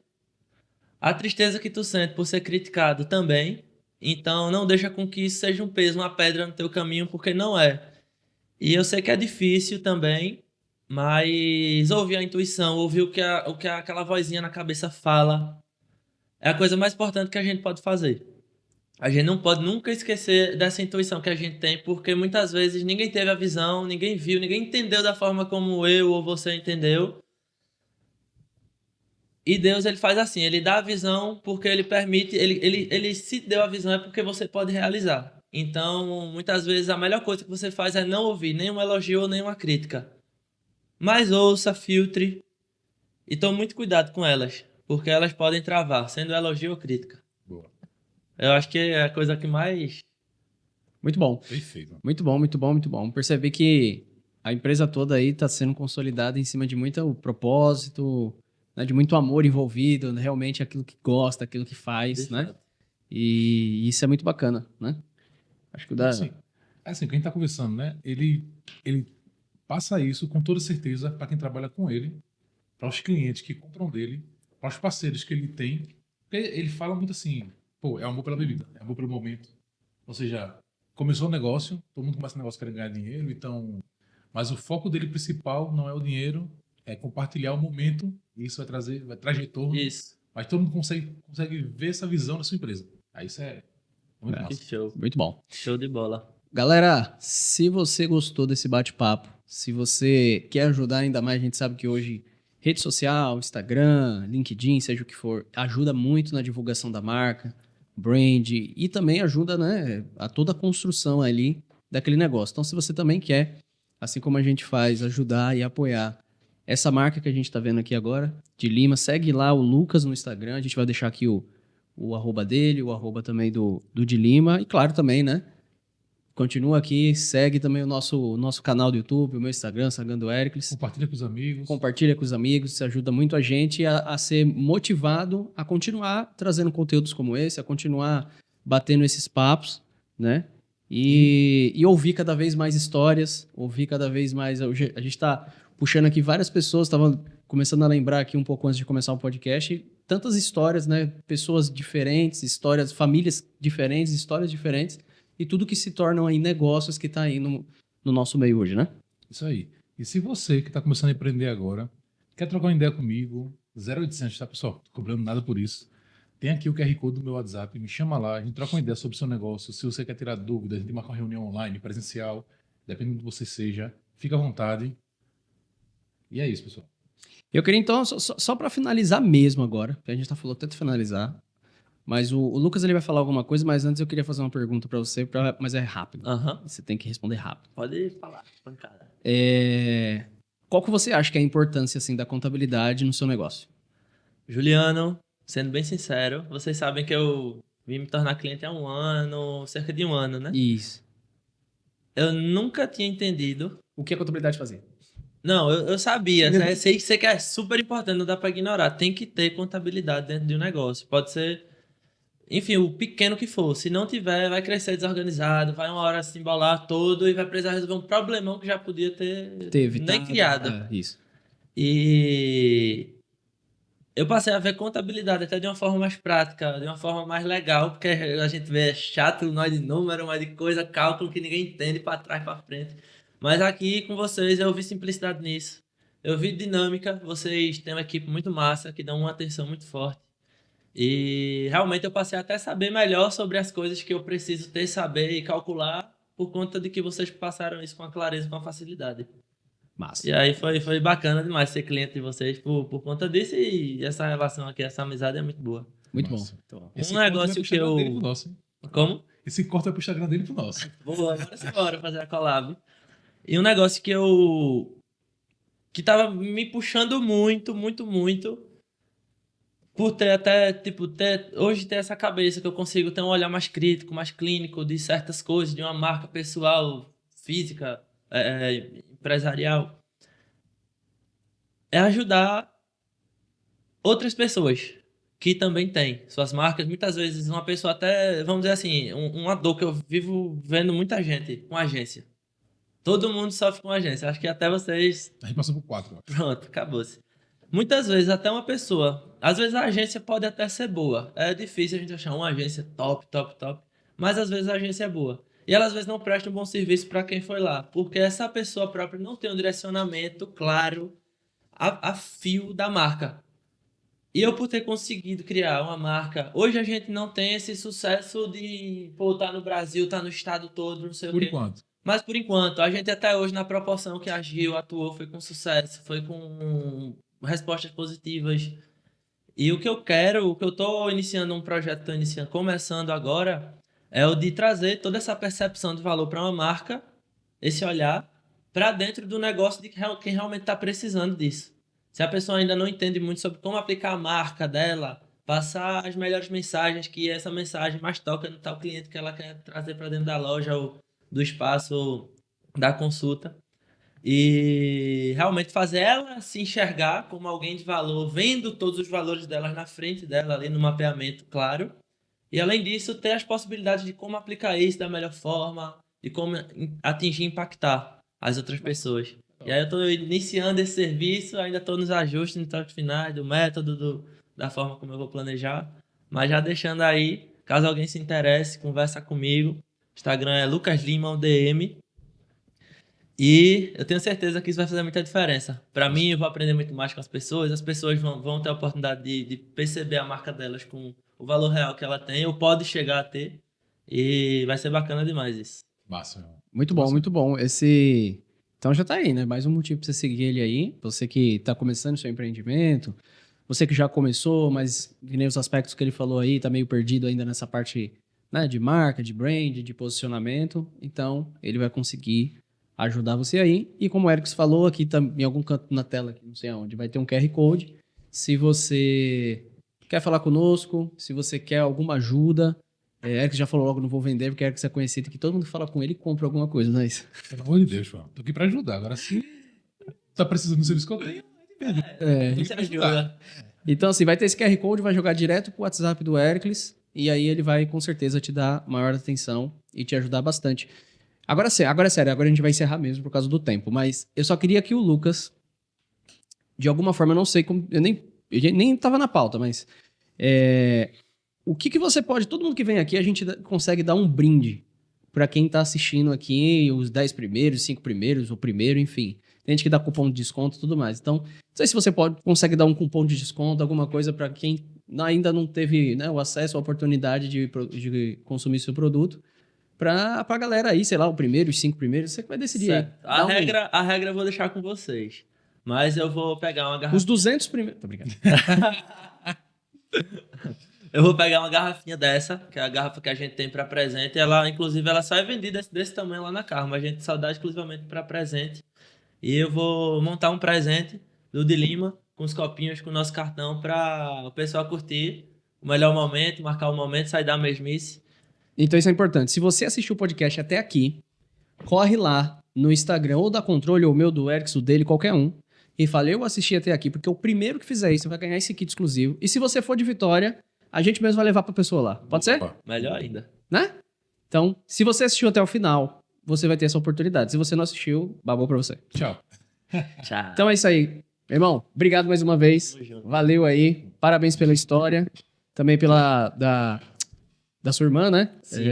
A tristeza que tu sente por ser criticado também. Então não deixa com que isso seja um peso, uma pedra no teu caminho, porque não é. E eu sei que é difícil também, mas ouvir a intuição, ouvir o que aquela vozinha na cabeça fala, é a coisa mais importante que a gente pode fazer. A gente não pode nunca esquecer dessa intuição que a gente tem, porque muitas vezes ninguém teve a visão, ninguém viu, ninguém entendeu da forma como eu ou você entendeu. E Deus, ele faz assim, ele dá a visão porque ele permite, ele se deu a visão é porque você pode realizar. Então, muitas vezes a melhor coisa que você faz é não ouvir nenhum elogio ou nenhuma crítica. Mas ouça, filtre e tome muito cuidado com elas, porque elas podem travar, sendo elogio ou crítica. Boa. Eu acho que é a coisa que mais... Muito bom. Perfeito. Muito bom, muito bom, muito bom. Percebi que a empresa toda aí está sendo consolidada em cima de muito propósito, né, de muito amor envolvido, né, realmente aquilo que gosta, aquilo que faz, né? E isso é muito bacana, né? Acho que o da... Assim, quem está conversando, né? Ele passa isso com toda certeza para quem trabalha com ele, para os clientes que compram dele, para os parceiros que ele tem. Porque ele fala muito assim, pô, é amor pela bebida, é amor pelo momento. Ou seja, começou o negócio, todo mundo começa o negócio querendo ganhar dinheiro, então... Mas o foco dele principal não é o dinheiro, é compartilhar o momento, e isso vai trazer retorno. Isso. Mas todo mundo consegue ver essa visão da sua empresa. Aí isso é muito Que massa. show. Muito bom. Show de bola. Galera, se você gostou desse bate-papo, se você quer ajudar ainda mais, a gente sabe que hoje rede social, Instagram, LinkedIn, seja o que for, ajuda muito na divulgação da marca, brand e também ajuda, né, a toda a construção ali daquele negócio. Então, se você também quer, assim como a gente faz, ajudar e apoiar essa marca que a gente está vendo aqui agora, de Lima, segue lá o Lucas no Instagram, a gente vai deixar aqui o arroba dele, o arroba também do de Lima, e claro também, né, continua aqui, segue também o nosso canal do YouTube, o meu Instagram, Instagram do Hércules. Compartilha com os amigos. Compartilha com os amigos, isso ajuda muito a gente a ser motivado a continuar trazendo conteúdos como esse, a continuar batendo esses papos, né? E ouvir cada vez mais histórias, ouvir cada vez mais... A gente está puxando aqui várias pessoas, estava começando a lembrar aqui um pouco antes de começar o podcast, tantas histórias, né? Pessoas diferentes, histórias, famílias diferentes, histórias diferentes, e tudo que se tornam aí negócios que está aí no nosso meio hoje, né? Isso aí. E se você que está começando a empreender agora, quer trocar uma ideia comigo, 0800, tá, pessoal? Não tô cobrando nada por isso. Tem aqui o QR Code do meu WhatsApp, me chama lá, a gente troca uma ideia sobre o seu negócio. Se você quer tirar dúvidas, a gente marca uma reunião online, presencial, dependendo do que você seja, fica à vontade. E é isso, pessoal. Eu queria então, só para finalizar mesmo agora, porque a gente tá falando tanto finalizar, mas o Lucas ele vai falar alguma coisa, mas antes eu queria fazer uma pergunta para você, mas é rápido. Aham. Você tem que responder rápido. Pode falar, pancada. Qual que você acha que é a importância assim, da contabilidade no seu negócio? Juliano, sendo bem sincero, vocês sabem que eu vim me tornar cliente há cerca de um ano, né? Isso. Eu nunca tinha entendido. O que a contabilidade fazia? Não, eu sabia, né? Sei que é super importante, não dá pra ignorar. Tem que ter contabilidade dentro de um negócio. Pode ser, enfim, o pequeno que for. Se não tiver, vai crescer desorganizado, vai uma hora se embolar todo e vai precisar resolver um problemão que já podia ter nem criado. Isso. E eu passei a ver contabilidade até de uma forma mais prática, de uma forma mais legal, porque a gente vê chato, nós de número, mais de coisa, cálculo que ninguém entende pra trás, pra frente. Mas aqui com vocês eu vi simplicidade nisso. Eu vi dinâmica, vocês têm uma equipe muito massa, que dão uma atenção muito forte. E realmente eu passei até a saber melhor sobre as coisas que eu preciso ter, saber e calcular, por conta de que vocês passaram isso com a clareza, com a facilidade. Massa. E aí foi bacana demais ser cliente de vocês por conta disso, e essa relação aqui, essa amizade é muito boa. Muito Massa. bom. Então, Esse Um corte negócio vai pro que Instagram eu- dele pro nosso, hein? Como? Esse corte vai pro Instagram dele pro nosso. Boa, bora fazer a collab. E um negócio que tava me puxando muito, por ter até, tipo, hoje ter essa cabeça que eu consigo ter um olhar mais crítico, mais clínico de certas coisas, de uma marca pessoal, física, empresarial, é ajudar outras pessoas que também têm suas marcas. Muitas vezes uma pessoa até, vamos dizer assim, uma dor que eu vivo vendo muita gente com agência. Todo mundo sofre com agência. Acho que até vocês... A gente passou por 4, ó. Pronto, acabou-se. Muitas vezes até uma pessoa... Às vezes a agência pode até ser boa. É difícil a gente achar uma agência top. Mas às vezes a agência é boa. E ela às vezes não presta um bom serviço para quem foi lá. Porque essa pessoa própria não tem um direcionamento claro a fio da marca. E eu, por ter conseguido criar uma marca... Hoje a gente não tem esse sucesso de... Pô, tá no Brasil, tá no estado todo, não sei Por o quê. enquanto. Mas por enquanto, a gente até hoje, na proporção que a Gil atuou, foi com sucesso, foi com respostas positivas. E o que eu tô iniciando um projeto, começando agora, é o de trazer toda essa percepção de valor para uma marca, esse olhar, para dentro do negócio de quem realmente está precisando disso. Se a pessoa ainda não entende muito sobre como aplicar a marca dela, passar as melhores mensagens, que essa mensagem mais toca no tal cliente que ela quer trazer para dentro da loja ou do espaço da consulta, e realmente fazer ela se enxergar como alguém de valor, vendo todos os valores dela na frente dela, ali no mapeamento claro, e além disso ter as possibilidades de como aplicar isso da melhor forma, de como atingir e impactar as outras pessoas. E aí eu estou iniciando esse serviço, ainda estou nos ajustes, nos toques finais, do método, da forma como eu vou planejar, mas já deixando aí, caso alguém se interesse, conversa comigo. Instagram é Lucas Lima, um DM. E eu tenho certeza que isso vai fazer muita diferença. Para mim, eu vou aprender muito mais com as pessoas vão ter a oportunidade de perceber a marca delas com o valor real que ela tem, ou pode chegar a ter. E vai ser bacana demais isso. Massa, meu irmão. muito bom, Massa. muito bom. Então já tá aí, né? Mais um motivo pra você seguir ele aí. Você que tá começando seu empreendimento, você que já começou, mas que nem os aspectos que ele falou aí, tá meio perdido ainda nessa parte, né, de marca, de brand, de posicionamento. Então, ele vai conseguir ajudar você aí. E como o Eric falou, aqui tá em algum canto na tela, aqui, não sei aonde, vai ter um QR Code. Se você quer falar conosco, se você quer alguma ajuda, Eric já falou logo, não vou vender, porque Eric é conhecido, que todo mundo fala com ele e compra alguma coisa, não é isso? Pelo amor de Deus, João. Tô aqui pra ajudar. Agora, se tá precisando do serviço que eu tenho, Isso ajuda. Então, assim, vai ter esse QR Code, vai jogar direto pro WhatsApp do Hercules, e aí ele vai, com certeza, te dar maior atenção e te ajudar bastante. Agora é sério, agora a gente vai encerrar mesmo por causa do tempo, mas eu só queria que o Lucas, de alguma forma, eu não sei como, eu nem tava na pauta, mas o que você pode, todo mundo que vem aqui, a gente consegue dar um brinde pra quem tá assistindo aqui, os 10 primeiros, 5 primeiros, o primeiro, enfim. Tem gente que dá cupom de desconto e tudo mais. Então, não sei se você consegue dar um cupom de desconto, alguma coisa pra quem ainda não teve, né, o acesso, a oportunidade de consumir seu produto. Pra galera aí, sei lá, o primeiro, os 5 primeiros, você que vai decidir aí. Certo. A regra eu vou deixar com vocês. Mas eu vou pegar uma garrafa. Os 200 primeiros... Tô brincando. Eu vou pegar uma garrafinha dessa, que é a garrafa que a gente tem para presente. Ela, inclusive, ela só é vendida desse tamanho lá na Karma. A gente só dá exclusivamente para presente. E eu vou montar um presente do de Lima, com os copinhos, com o nosso cartão, para o pessoal curtir o melhor momento, marcar o momento, sair da mesmice. Então isso é importante. Se você assistiu o podcast até aqui, corre lá no Instagram, ou da Controle, ou o meu, do Eric, o dele, qualquer um, e fala, eu assisti até aqui, porque o primeiro que fizer isso vai ganhar esse kit exclusivo. E se você for de Vitória, a gente mesmo vai levar pra pessoa lá. Pode ser? Melhor ainda. Né? Então, se você assistiu até o final, você vai ter essa oportunidade. Se você não assistiu, babou pra você. Tchau. Tchau. Então é isso aí. Meu irmão, obrigado mais uma vez. Tamo junto. Valeu aí. Parabéns pela história. Também pela da sua irmã, né? Sim.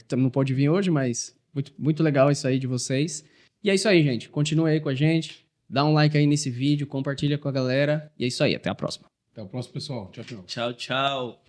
Que não pode vir hoje, mas muito, muito legal isso aí de vocês. E é isso aí, gente. Continue aí com a gente. Dá um like aí nesse vídeo, compartilha com a galera. E é isso aí. Até a próxima. Até o próximo, pessoal. Tchau, tchau. Tchau, tchau.